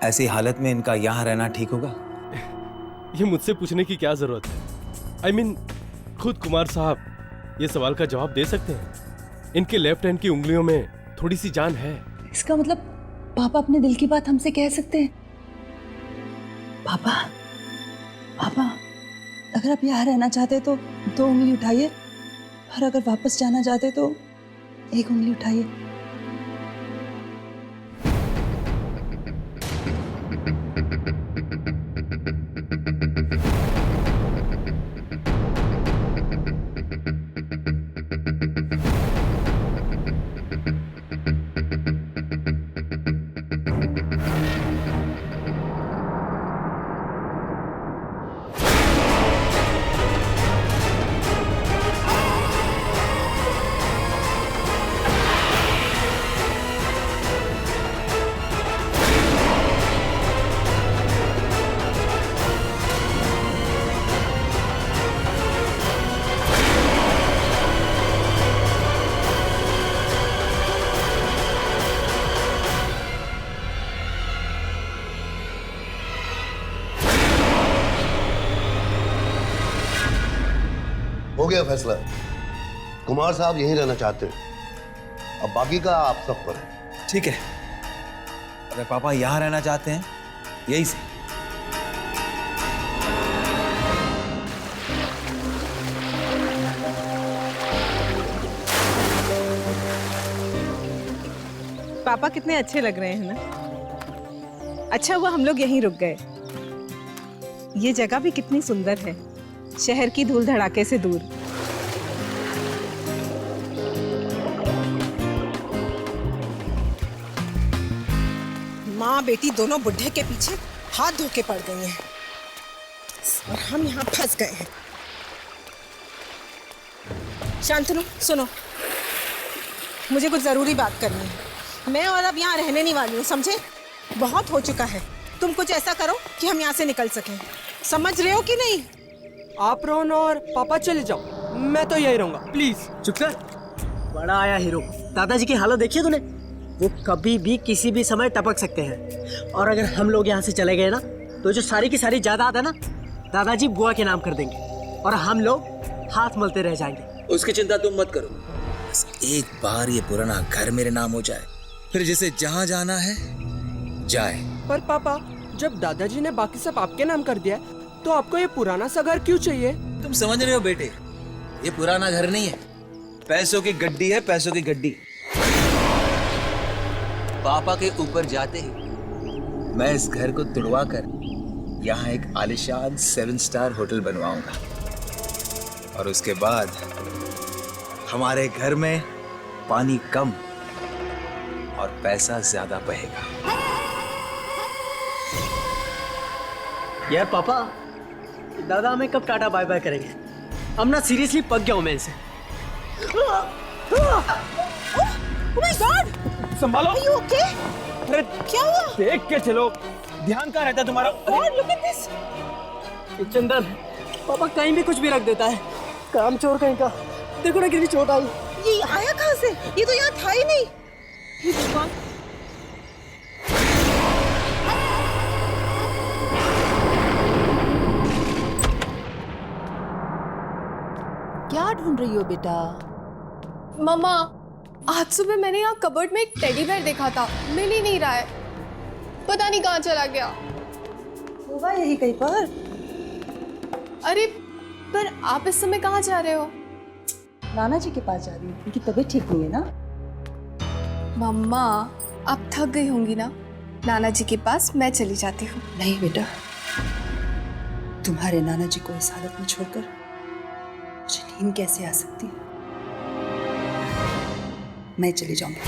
ऐसी हालत में इनका यहाँ रहना ठीक होगा? ये मुझसे पूछने की क्या जरूरत है? I mean, खुद कुमार साहब ये सवाल का जवाब दे सकते हैं। इनके लेफ्ट हैंड की उंगलियों में थोड़ी सी जान है। इसका मतलब पापा अपने दिल की बात हमसे कह सकते हैं? पापा, पापा, अगर आप यहाँ रहना चाहते तो 2 उंगली उठाइए, और अगर वापस जाना चाहते तो 1 उंगली उठाइए। हो गया फैसला। कुमार साहब यहीं रहना चाहते हैं, अब बाकी का आप सब पर है। ठीक है, अगर पापा यहाँ रहना चाहते हैं यही से। पापा कितने अच्छे लग रहे हैं ना। अच्छा हुआ हम लोग यहीं रुक गए। ये जगह भी कितनी सुंदर है, शहर की धूल धड़ाके से दूर। माँ बेटी दोनों बुढ़े के पीछे हाथ धो के पड़ गई हैं और हम यहाँ फंस गए हैं। शांतनु, सुनो, मुझे कुछ जरूरी बात करनी है। मैं और अब यहाँ रहने नहीं वाली हूँ, समझे? बहुत हो चुका है। तुम कुछ ऐसा करो कि हम यहाँ से निकल सकें। समझ रहे हो कि नहीं? आप रोहन और पापा चले जाओ, मैं तो यही रहूंगा, प्लीज। चुप कर, बड़ा आया हीरो। दादाजी की हालत देखी है तूने? वो कभी भी किसी भी समय टपक सकते हैं, और अगर हम लोग यहाँ से चले गए ना तो जो सारी की सारी जायदाद है ना दादाजी बुआ के नाम कर देंगे और हम लोग हाथ मलते रह जाएंगे। उसकी चिंता तुम मत करो, बस एक बार ये पुराना घर मेरे नाम हो जाए, फिर जिसे जहाँ जाना है जाए। पर पापा, जब दादाजी ने बाकी सब आपके नाम कर दिया तो आपको ये पुराना सा घर क्यों चाहिए? तुम समझ रहे हो बेटे, ये पुराना घर नहीं है, पैसों की गड्डी है, पैसों की गड्डी। पापा के ऊपर जाते ही मैं इस घर को तुड़वा कर यहाँ एक आलिशान 7 स्टार होटल बनवाऊंगा, और उसके बाद हमारे घर में पानी कम और पैसा ज्यादा बहेगा। यार पापा, दादा हमें कब टाटा बाय बाय करेंगे? हम ना सीरियसली पक गया हूं मैं इनसे। Oh my God! संभालो। Are you okay? अरे क्या हुआ? देख के चलो, ध्यान कहाँ रहता तुम्हारा? God, look at this! चंदन, पापा कहीं भी कुछ भी रख देता है, काम चोर कहीं का। देखो ना कितनी चोट आई। ये आया कहाँ से? ये तो यहाँ था ही नहीं। हे भगवान! क्या ढूंढ रही हो बेटा? मम्मा, आज सुबह मैंने यहाँ कबर्ड में एक टेडी बेयर देखा था, मिल ही नहीं रहा है, पता नहीं कहाँ चला गया। होगा यही कहीं पर। अरे पर आप इस समय कहाँ जा रहे हो? नाना जी के पास जा रही हूँ, उनकी तबीयत ठीक नहीं है ना। मम्मा, आप थक गई होंगी ना, नाना जी के पास मैं चली जाती हूँ। नहीं बेटा, तुम्हारे नाना जी को इस हालत में छोड़कर मुझे नींद कैसे आ सकती है? मैं चली जाऊंगी।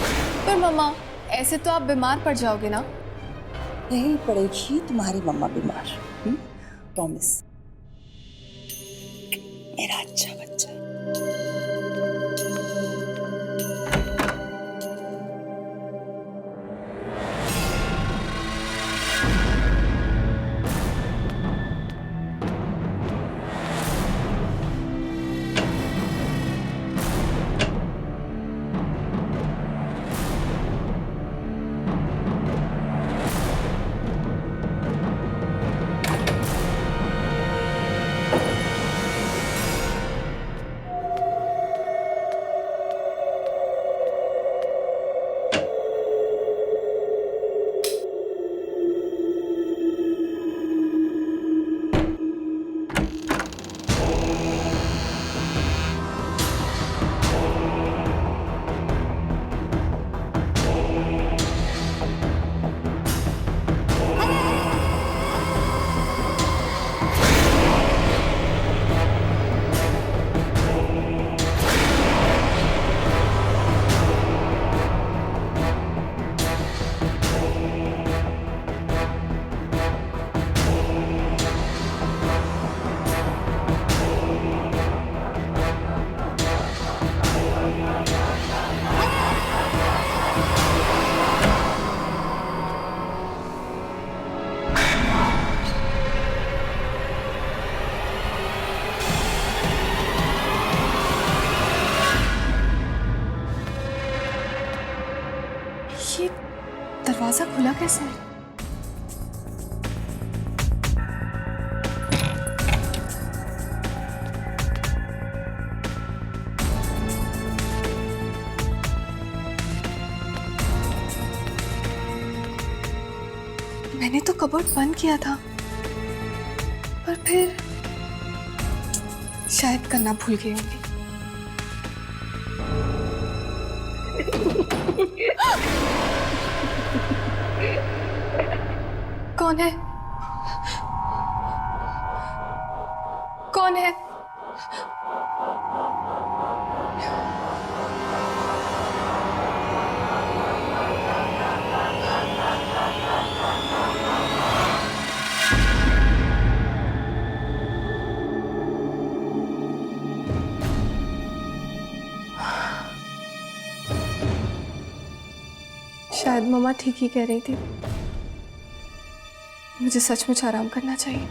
पर मम्मा, ऐसे तो आप बीमार पड़ जाओगे ना। नहीं पड़ेगी तुम्हारी मम्मा बीमार, प्रॉमिस। मेरा अच्छा बच्चा। दरवाजा खुला कैसे? मैंने तो कबर्ड बंद किया था, पर फिर शायद करना भूल गई होंगी। कौन है? कौन है? शायद मम्मा ठीक ही कह रही थी, मुझे सचमुच आराम करना चाहिए।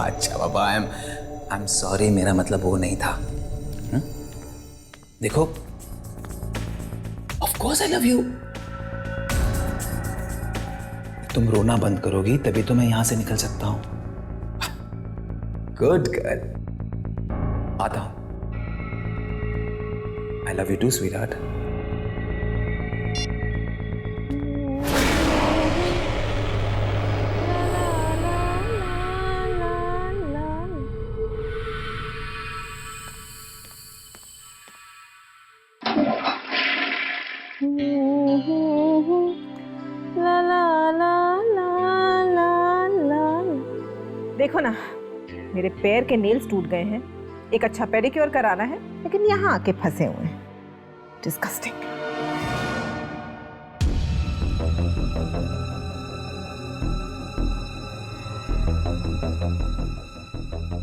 अच्छा बाबा, आई एम सॉरी, मेरा मतलब वो नहीं था। देखो, of course I love you. तुम रोना बंद करोगी तभी तो मैं यहां से निकल सकता हूं। गुड गर्ल, आता हूं। I love you too sweetheart. देखो ना, मेरे पैर के नेल्स टूट गए हैं। एक अच्छा पेडिक्योर कराना है, लेकिन यहाँ आके फंसे हुए हैं। डिस्गस्टिंग।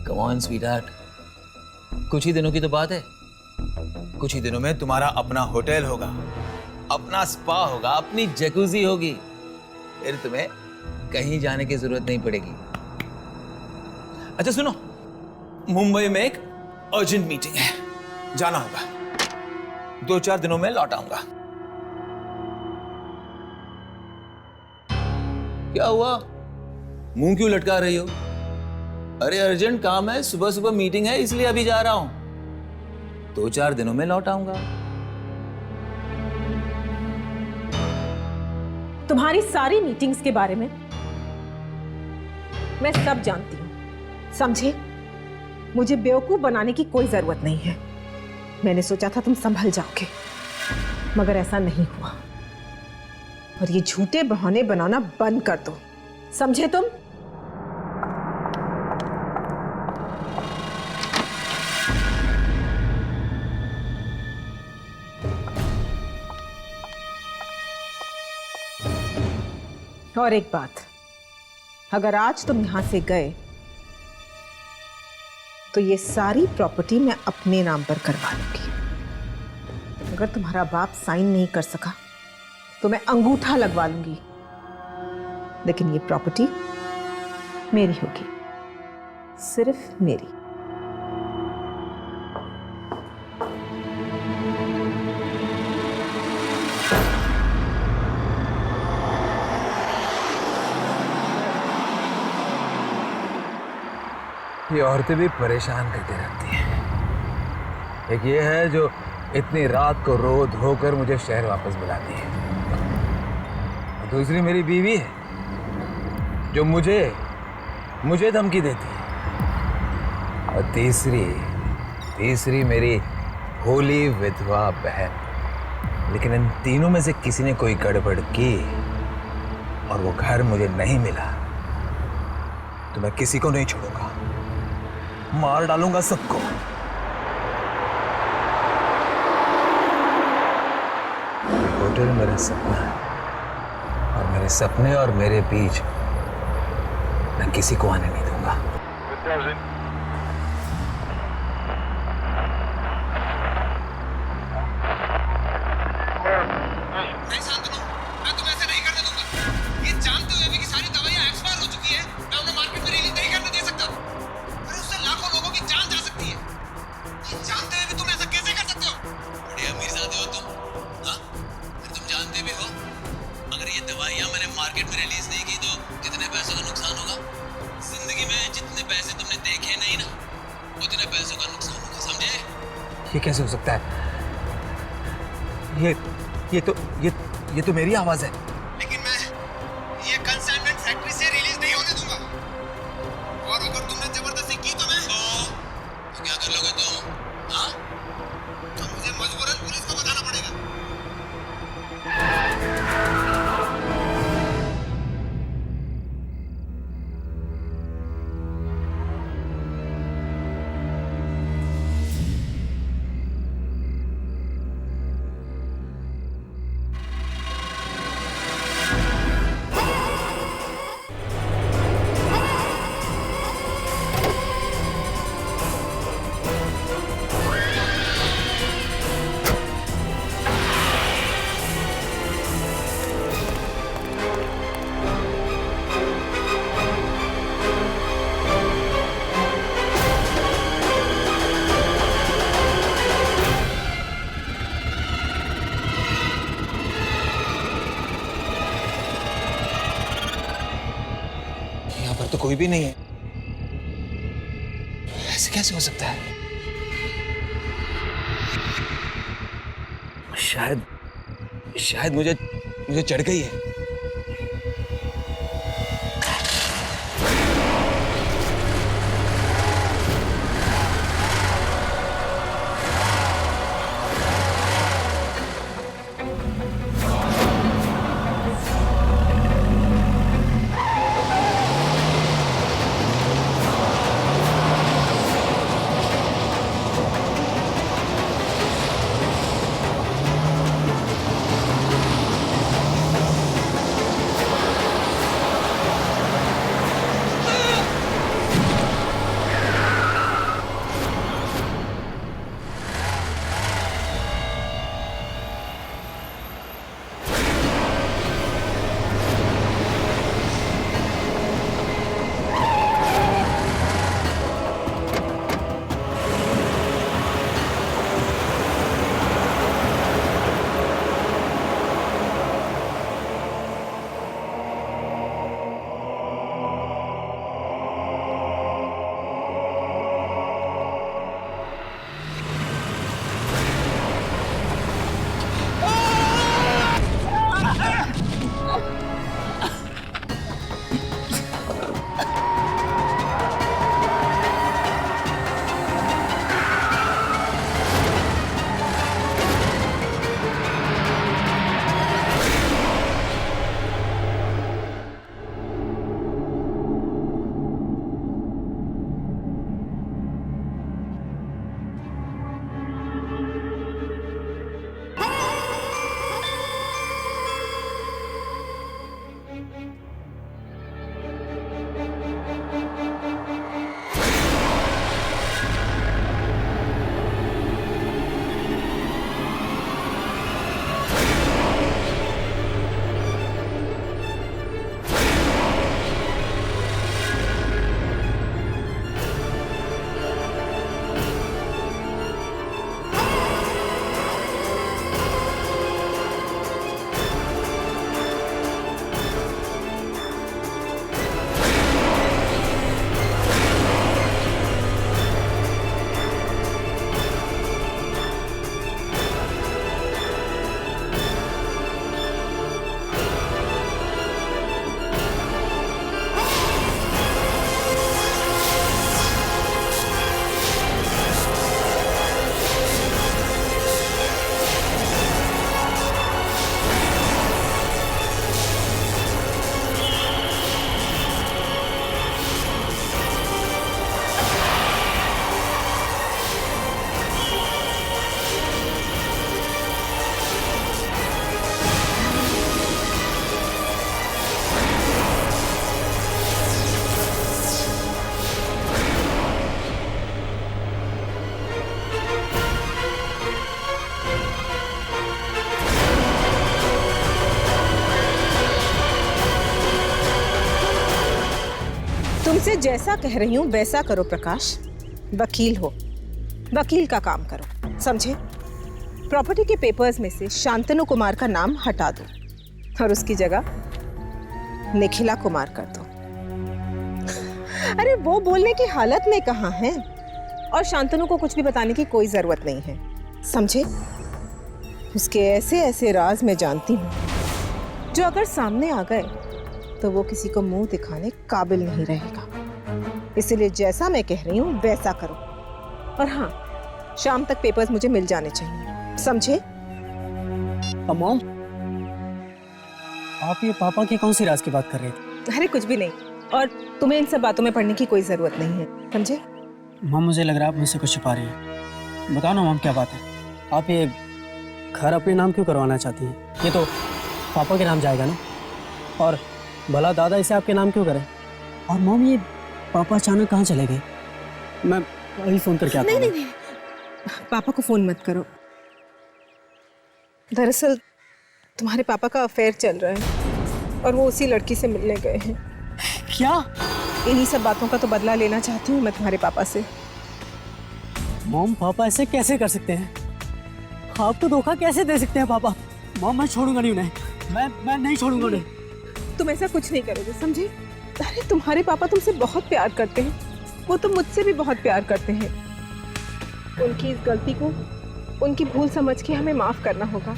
कम ऑन स्वीटहार्ट, कुछ ही दिनों की तो बात है। कुछ ही दिनों में तुम्हारा अपना होटल होगा, अपना स्पा होगा, अपनी जैकुजी होगी। फिर तुम्हें कहीं जाने की जरूरत नहीं पड़ेगी। अच्छा सुनो, मुंबई में एक अर्जेंट मीटिंग है, जाना होगा। 2-4 दिनों में लौट आऊंगा। क्या हुआ, मुंह क्यों लटका रही हो? अरे अर्जेंट काम है, सुबह सुबह मीटिंग है, इसलिए अभी जा रहा हूं। 2-4 दिनों में लौट आऊंगा। तुम्हारी सारी मीटिंग्स के बारे में मैं सब जानती हूँ, समझे? मुझे बेवकूफ बनाने की कोई जरूरत नहीं है। मैंने सोचा था तुम संभल जाओगे, मगर ऐसा नहीं हुआ। और ये झूठे बहाने बनाना बंद कर दो, समझे तुम? और एक बात, अगर आज तुम यहां से गए तो ये सारी प्रॉपर्टी मैं अपने नाम पर करवा लूंगी। अगर तुम्हारा बाप साइन नहीं कर सका तो मैं अंगूठा लगवा लूंगी, लेकिन ये प्रॉपर्टी मेरी होगी, सिर्फ मेरी। ये औरतें भी परेशान करती रहती हैं। एक ये है जो इतनी रात को रो धोकर मुझे शहर वापस बुलाती है, और दूसरी मेरी बीवी है जो मुझे धमकी देती है, और तीसरी मेरी भोली विधवा बहन। लेकिन इन तीनों में से किसी ने कोई गड़बड़ की और वो घर मुझे नहीं मिला तो मैं किसी को नहीं छोड़ूंगा, मार डालूंगा सबको। होटल मेरा सपना है और मेरे सपने और मेरे बीच मैं किसी को आने नहीं दूंगा। नहीं शांतनु, मैं तुम्हें ऐसे नहीं करने दूंगा। ये जानते हुए भी कि सारी दवाइयां एक्सपायर हो चुकी है, मैं उन्हें मार्केट में रिलीज नहीं करने दे सकता। अरे उससे लाखों लोगों की जान जा सकती है। ये जानते हुए भी तुम ऐसा कैसे कर सकते हो? बड़े अमीरजादे हो तुम, हाँ? फिर तुम जानते भी हो अगर ये दवाइयां मैंने मार्केट में रिलीज नहीं की तो कितने पैसों का नुकसान होगा। जिंदगी में जितने पैसे तुमने देखे नहीं ना, उतने पैसों का नुकसान होगा, समझे? ये कैसे हो सकता है? ये तो मेरी आवाज है। लेकिन मैं ये कंसाइनमेंट फैक्ट्री से रिलीज नहीं होने दूंगा। और अगर तुमने जबरदस्ती की तो क्या कर लोगे तुम? हाँ? तो मुझे मजबूरन पुलिस को बताना पड़ेगा। तो कोई भी नहीं है। ऐसे कैसे हो सकता है? शायद मुझे चढ़ गई है। तुमसे जैसा कह रही हूँ वैसा करो प्रकाश। वकील हो, वकील का काम करो, समझे? प्रॉपर्टी के पेपर्स में से शांतनु कुमार का नाम हटा दो और उसकी जगह निखिला कुमार कर दो। अरे वो बोलने की हालत में कहाँ है, और शांतनु को कुछ भी बताने की कोई जरूरत नहीं है, समझे? उसके ऐसे ऐसे राज मैं जानती हूँ जो अगर सामने आ गए तो वो किसी को मुंह दिखाने काबिल नहीं रहेगा। इसलिए जैसा मैं कह रही हूँ वैसा करो। और हाँ, शाम तक पेपर्स मुझे मिल जाने चाहिए, समझे? मॉम, आप ये पापा की कौन सी राज की बात कर रहे थे? अरे कुछ भी नहीं, और तुम्हें इन सब बातों में पढ़ने की कोई जरूरत नहीं है, समझे? मॉम, मुझे लग रहा है आप मुझसे कुछ छुपा रही हैं। बताओ ना मॉम, क्या बात है? आप ये घर अपने नाम क्यों करवाना चाहती हैं? ये तो पापा के नाम जाएगा ना, और भला दादा इसे आपके नाम क्यों करें? और मॉम, ये पापा अचानक कहाँ चले गए? मैं अभी फोन करके आता हूँ। नहीं, पापा को फोन मत करो। दरअसल तुम्हारे पापा का अफेयर चल रहा है और वो उसी लड़की से मिलने गए हैं। क्या? इन्हीं सब बातों का तो बदला लेना चाहती हूँ मैं तुम्हारे पापा से। मॉम, पापा ऐसे कैसे कर सकते हैं? आप तो धोखा कैसे दे सकते हैं पापा? मॉम, मैं छोड़ूंगा नहीं उन्हें, मैं नहीं छोड़ूंगा उन्हें। तुम ऐसा कुछ नहीं करोगे, समझे? अरे तुम्हारे पापा तुमसे बहुत प्यार करते हैं, वो तो मुझसे भी बहुत प्यार करते हैं। उनकी इस गलती को उनकी भूल समझ के हमें माफ करना होगा।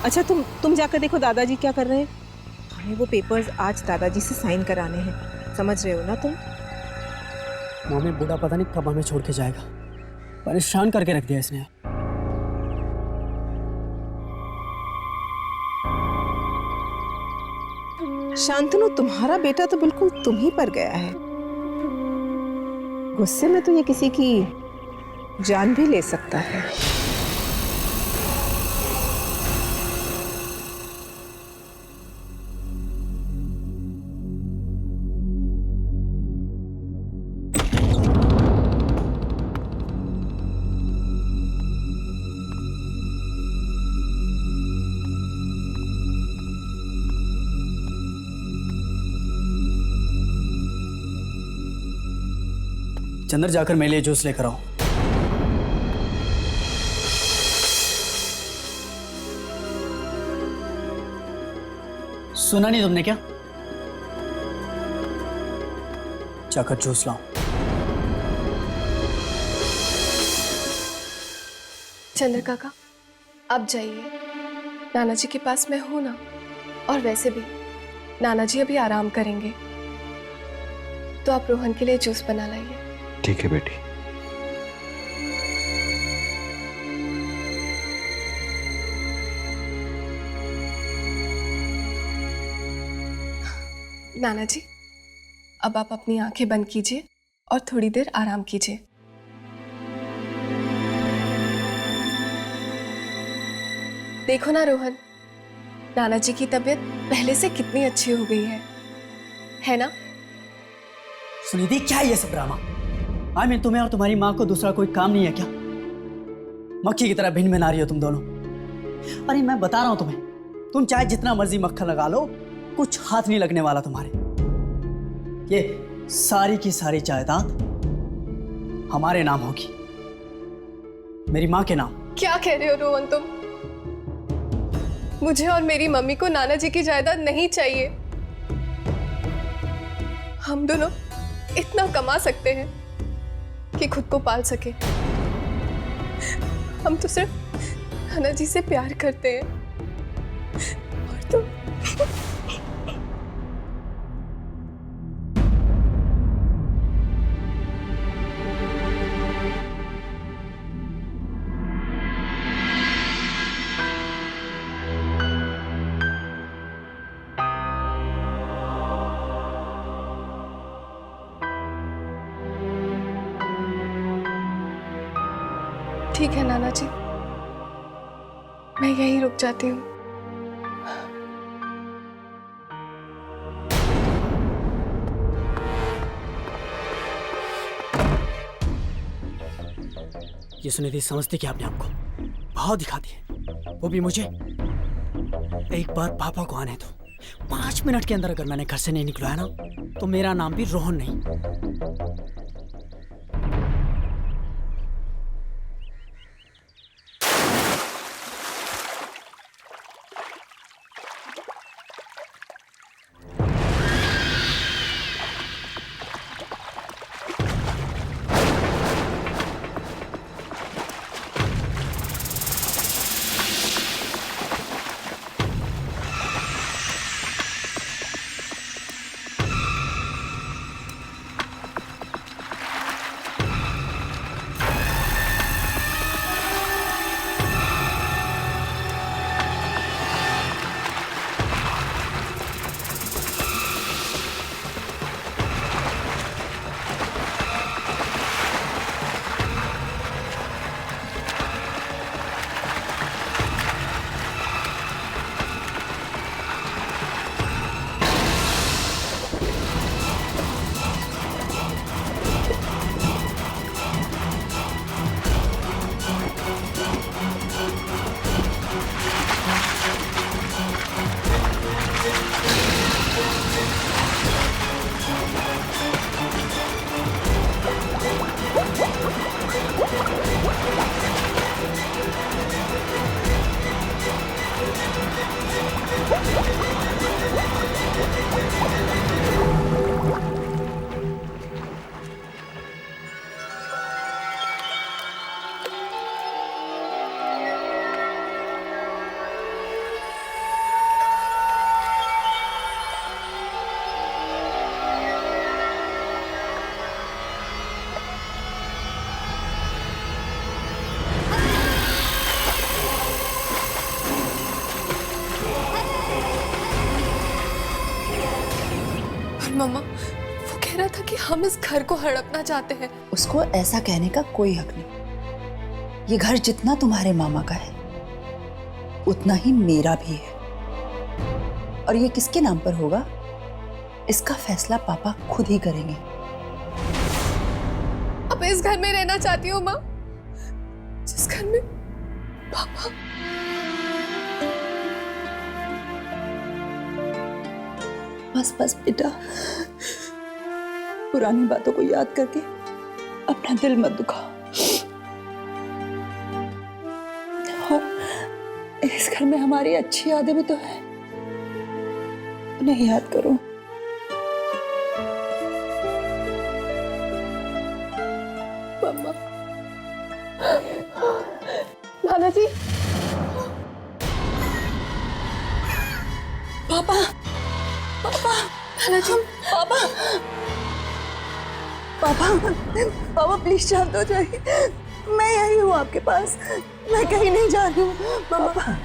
अच्छा, तुम जाकर देखो दादाजी क्या कर रहे हैं। हमें वो पेपर्स आज दादाजी से साइन कराने हैं, समझ रहे हो ना तुम? मम्मी, बूढ़ा पता नहीं कब हमें छोड़ के जाएगा, परेशान करके रख दिया इसने। शांतनु, तुम्हारा बेटा तो बिल्कुल तुम ही पर गया है। गुस्से में तो ये किसी की जान भी ले सकता है। चंदर, जाकर मेरे लिए जूस लेकर आओ। सुना नहीं तुमने क्या? जाकर जूस लाओ। चंद्र काका, आप जाइए, नाना जी के पास मैं हूं ना। और वैसे भी नाना जी अभी आराम करेंगे, तो आप रोहन के लिए जूस बना लाइए। ठीक है बेटी। नाना जी, अब आप अपनी आंखें बंद कीजिए और थोड़ी देर आराम कीजिए। देखो ना रोहन, नाना जी की तबीयत पहले से कितनी अच्छी हो गई है ना? सुनिधि, क्या है ये सब ड्रामा? मैं तुम्हें और तुम्हारी माँ को दूसरा कोई काम नहीं है क्या? मक्खी की तरह भिन्न में नारी हो तुम दोनों। अरे मैं बता रहा हूं तुम्हें, तुम चाहे जितना मर्जी मक्खन लगा लो, कुछ हाथ नहीं लगने वाला तुम्हारे। ये सारी की सारी जायदाद हमारे नाम होगी, मेरी माँ के नाम। क्या कह रहे हो रोहन तुम? मुझे और मेरी मम्मी को नाना जी की जायदाद नहीं चाहिए। हम दोनों इतना कमा सकते हैं कि खुद को पाल सके। हम तो सिर्फ नाना जी से प्यार करते हैं, और तुम ठीक है नाना जी, मैं यहीं रुक जाती हूँ। ये सुनिधि, समझती क्या अपने आप को? भाव दिखाती है, वो भी मुझे। एक बार पापा को आने दो, 5 मिनट के अंदर अगर मैंने घर से नहीं निकला है ना, तो मेरा नाम भी रोहन नहीं। मम्मा, वो कह रहा था कि हम इस घर को हड़पना चाहते हैं। उसको ऐसा कहने का कोई हक नहीं। ये घर जितना तुम्हारे मामा का है, उतना ही मेरा भी है। और ये किसके नाम पर होगा, इसका फैसला पापा खुद ही करेंगे। अब इस घर में रहना चाहती हूँ माँ, जिस घर में पापा। बस बस बेटा, पुरानी बातों को याद करके अपना दिल मत दुखाओ। और इस घर में हमारी अच्छी यादें भी तो है, उन्हें याद करो। मम्मा, नाना जी, पापा, पापा, नाना जी, पापा, पापा, पापा प्लीज शांत हो जाइए। मैं यही हूँ आपके पास, मैं कहीं नहीं जा रही हूँ। पापा,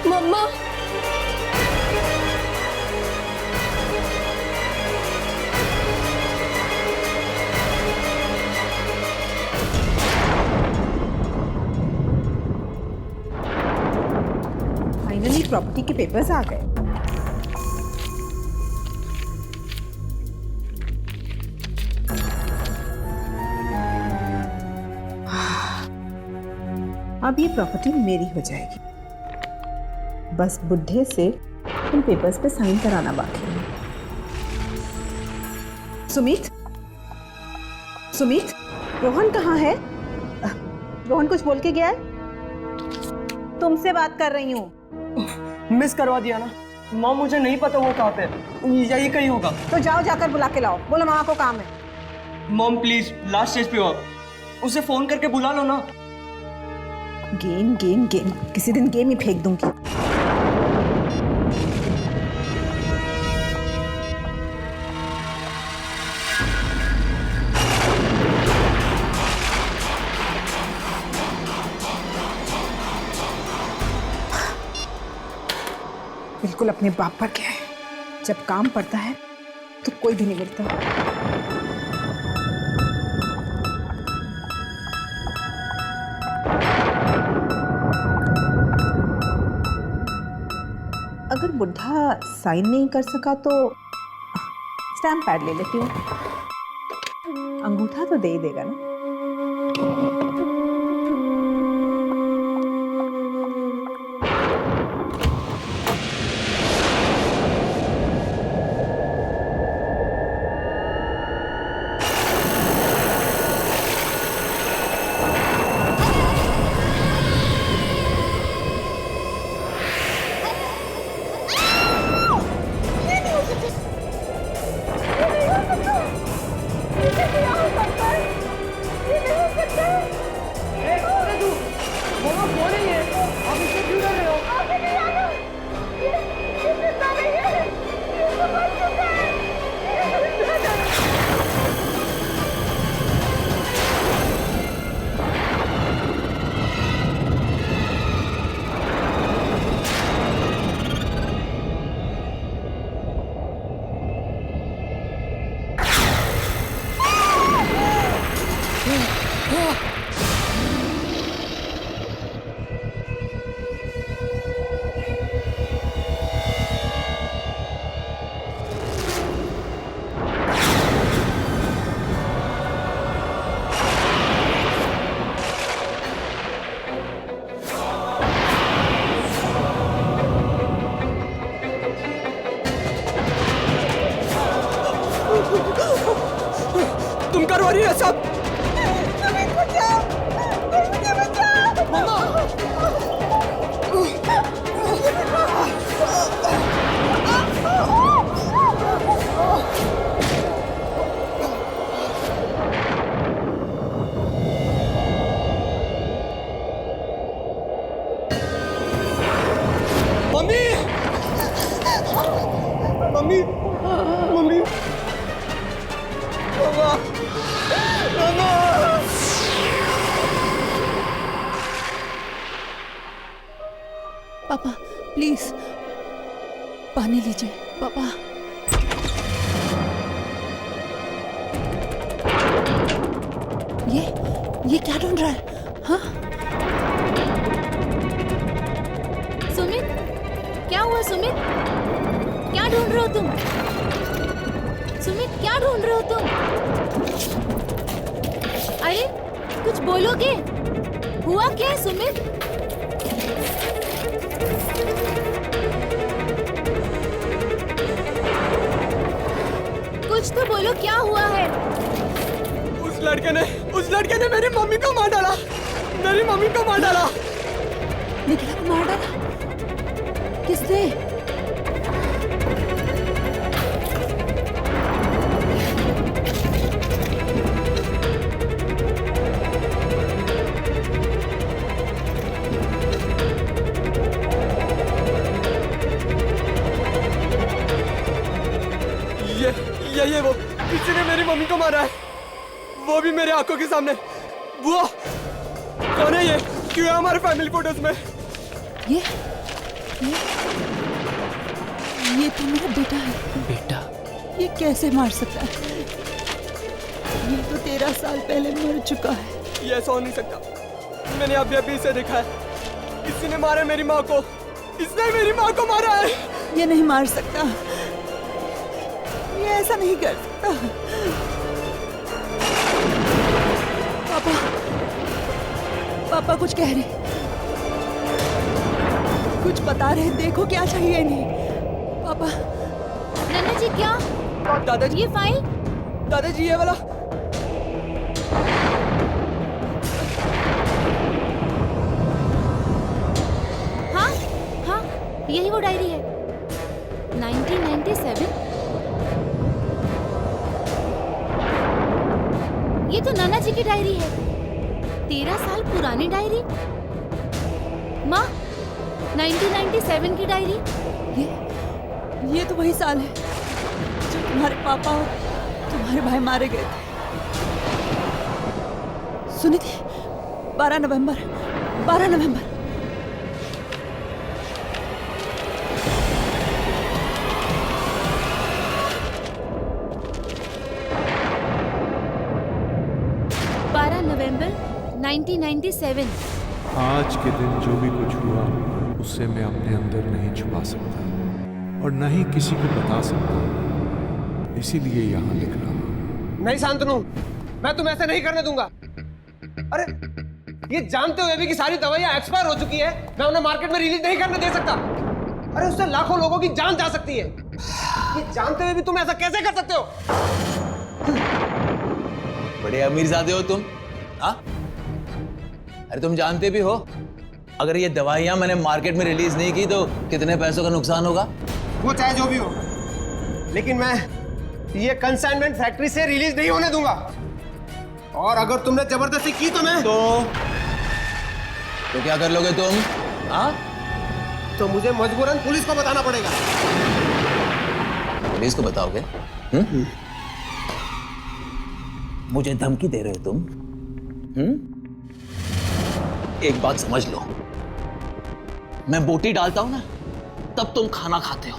मम्मा, फाइनली प्रॉपर्टी के पेपर्स आ गए। अब ये प्रॉपर्टी मेरी हो जाएगी। बस बुढ़े से इन पेपर्स पे साइन कराना बाकी है। सुमित, सुमित, रोहन कहाँ है? रोहन कुछ बोल के गया है? तुमसे बात कर रही हूँ। मिस करवा दिया ना माँ, मुझे नहीं पता वो कहाँ पे, यही कहीं होगा। तो जाओ, जाकर बुला के लाओ। बोलो मामा को काम है। मॉम प्लीज, लास्ट स्टेज पे हो, उसे फोन करके बुला लो ना। गेम गेम गेम, किसी दिन गेम ही फेंक दूंगी। बिल्कुल अपने बाप पर क्या है, जब काम पड़ता है तो कोई भी नहीं मिलता। अगर बुढ़ा साइन नहीं कर सका तो स्टैम्प पैड ले लेती हूँ, अंगूठा तो दे ही देगा ना। तुम करो रही है सब। मम्मी मम्मी मम्मी मामा मामा पापा प्लीज पानी लीजिए पापा। ये क्या ढूंढ रहा है? हाँ सुमित, क्या हुआ सुमित? क्या ढूंढ रहे हो तुम? सुमित क्या ढूंढ रहे हो तुम? अरे कुछ बोलोगे? हुआ क्या है सुमित? कुछ तो बोलो, क्या हुआ है? उस लड़के ने मेरी मम्मी को मार डाला। मेरी मम्मी को मार डाला। निखिला को मार डाला? किसने? ये वो किसी ने मेरी मम्मी को मारा है, वो भी मेरे आंखों के सामने। वो कौन है? ये क्यों है हमारे फैमिली फोटोज में? ये तो मेरा बेटा है। बेटा? ये कैसे मार सकता है? ये तो 13 साल पहले मर चुका है। ये ऐसा हो नहीं सकता। मैंने अभी इसे देखा है। किसी ने मारा मेरी माँ को। इसने मेरी माँ को मारा है। ये नहीं मार सकता, ये ऐसा नहीं कर सकता। पापा कुछ कह रहे, कुछ बता रहे, देखो क्या चाहिए इन्हें। पापा। नन्ना जी क्या? दादाजी ये फाइल? दादाजी ये वाला। हाँ यही वो डायरी है। 1997। ये तो नाना जी की डायरी है। 13 साल पुरानी डायरी। माँ 1997 की डायरी। ये तो वही साल है जब तुम्हारे पापा और तुम्हारे भाई मारे गए थे। सुनी थी? 12 नवंबर। 1997। आज के दिन जो भी कुछ हुआ उससे मैं अपने अंदर नहीं छुपा सकता। और न ही किसी को बता सकता, इसीलिए यहां लिख रहा हूं। नहीं शांतनु, मैं तुम्हें ऐसे नहीं करने दूंगा। अरे ये जानते हुए भी कि सारी दवाइयां एक्सपायर हो चुकी है, मैं उन्हें मार्केट में रिलीज नहीं करने दे सकता। अरे उससे लाखों लोगों की जान जा सकती है। ये जानते हुए भी तुम ऐसा कैसे कर सकते हो? बड़े अमीरजादे हो तुम, हाँ? अरे तुम जानते भी हो अगर ये दवाइयां मैंने मार्केट में रिलीज नहीं की तो कितने पैसों का नुकसान होगा? वो चाहे जो भी हो, लेकिन मैं ये कंसाइनमेंट फैक्ट्री से रिलीज नहीं होने दूंगा। और अगर तुमने जबरदस्ती की तो मैं तो क्या कर लोगे तुम? हाँ? तो मुझे मजबूरन पुलिस को बताना पड़ेगा। पुलिस को बताओगे? मुझे धमकी दे रहे हो तुम? एक बात समझ लो, मैं बोटी डालता हूं ना तब तुम खाना खाते हो।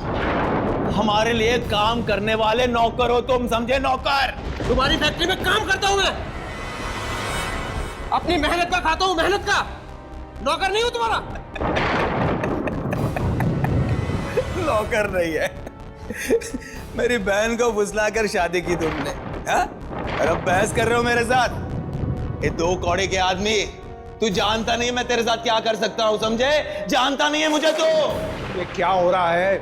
हमारे लिए काम करने वाले नौकर हो तुम, समझे? नौकर। तुम्हारी फैक्ट्री में काम करता हूं मैं, अपनी मेहनत का खाता हूं, मेहनत का। नौकर नहीं हूं तुम्हारा। नौकर नहीं है। मेरी बहन को फुसलाकर शादी की तुमने, हाँ? और अब बहस कर रहे हो मेरे साथ? ये दो कौड़े के आदमी, तू जानता नहीं मैं तेरे साथ क्या कर सकता हूं, समझे? जानता नहीं है मुझे तो। ये क्या हो रहा है?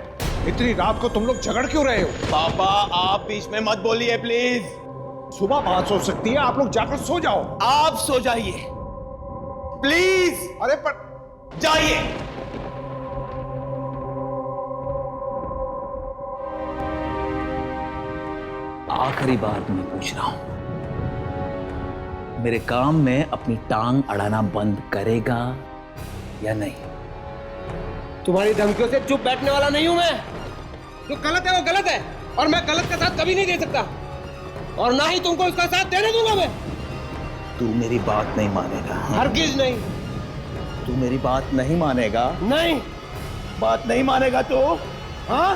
इतनी रात को तुम लोग झगड़ क्यों रहे हो? पापा आप बीच में मत बोलिए प्लीज। सुबह बात हो सकती है, आप लोग जाकर सो जाओ। आप सो जाइए प्लीज। अरे पर जाइए। आखिरी बार तुम्हें पूछ रहा हूं, मेरे काम में अपनी टांग अड़ाना बंद करेगा या नहीं? तुम्हारी धमकियों से चुप बैठने वाला नहीं हूं मैं। जो गलत है वो गलत है, और मैं गलत का साथ कभी नहीं दे सकता, और ना ही तुमको इसका साथ देने दूंगा मैं। तू मेरी बात नहीं मानेगा। हरगिज नहीं। तू मेरी बात नहीं मानेगा? नहीं। बात नहीं मानेगा तो? हाँ?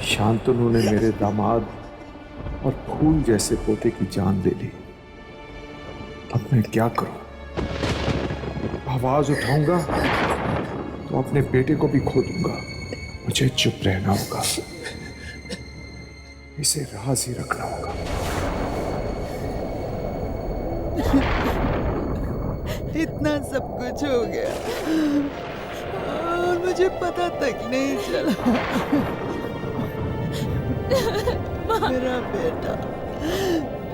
शांतनु ने मेरे दामाद और फूल जैसे पोते की जान ले ली। अब मैं क्या करूं? आवाज उठाऊंगा तो अपने बेटे को भी खो दूंगा। मुझे चुप रहना होगा, इसे राज ही रखना होगा। इतना सब कुछ हो गया और मुझे पता तक नहीं चला। मेरा बेटा,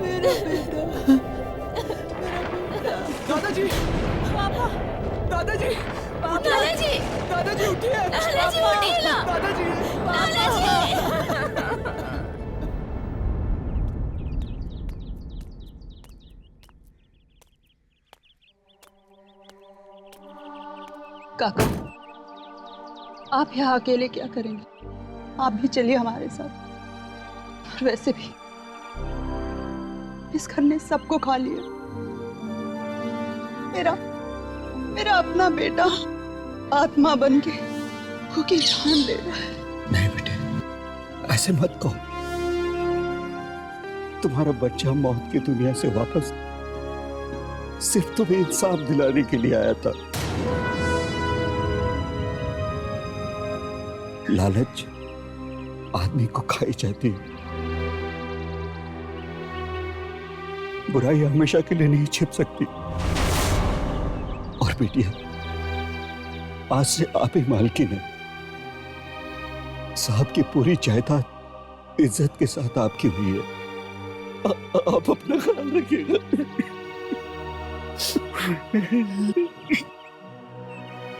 मेरा बेटा, दादाजी, पापा, दादाजी, दादाजी, दादाजी उठिए, दादाजी उठिए ना, दादाजी, काका, आप यहाँ अकेले क्या करेंगे? आप भी चलिए हमारे साथ। और वैसे भी इस घर ने सबको खा लिया। मेरा अपना बेटा आत्मा बन के उसकी जान ले रहा है। नहीं बेटे, ऐसे मत कहो। तुम्हारा बच्चा मौत की दुनिया से वापस सिर्फ तुम्हें इंसाफ दिलाने के लिए आया था। लालच आदमी को खाई जाती है। बुराई हमेशा के लिए नहीं छिप सकती। और बेटिया, आज से आप ही मालकिन है। साहब की पूरी जायदाद इज्जत के साथ आपकी हुई है। आप अपना ख्याल रखिएगा।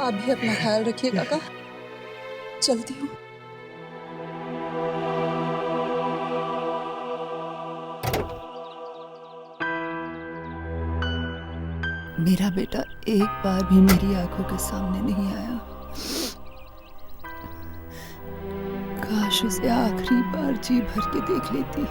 आप भी अपना ख्याल रखिए काका। चलती हूँ। मेरा बेटा एक बार भी मेरी आंखों के सामने नहीं आया। काश काश उसे आखिरी बार जी भर के देख लेती।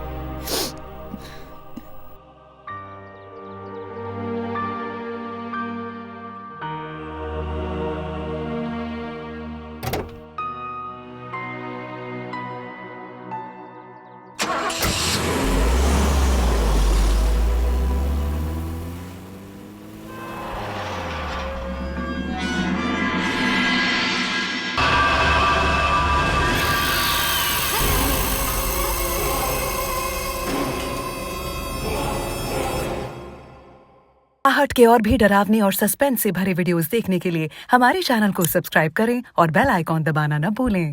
आहट के और भी डरावनी और सस्पेंस से भरे वीडियोस देखने के लिए हमारे चैनल को सब्सक्राइब करें और बेल आइकॉन दबाना न भूलें।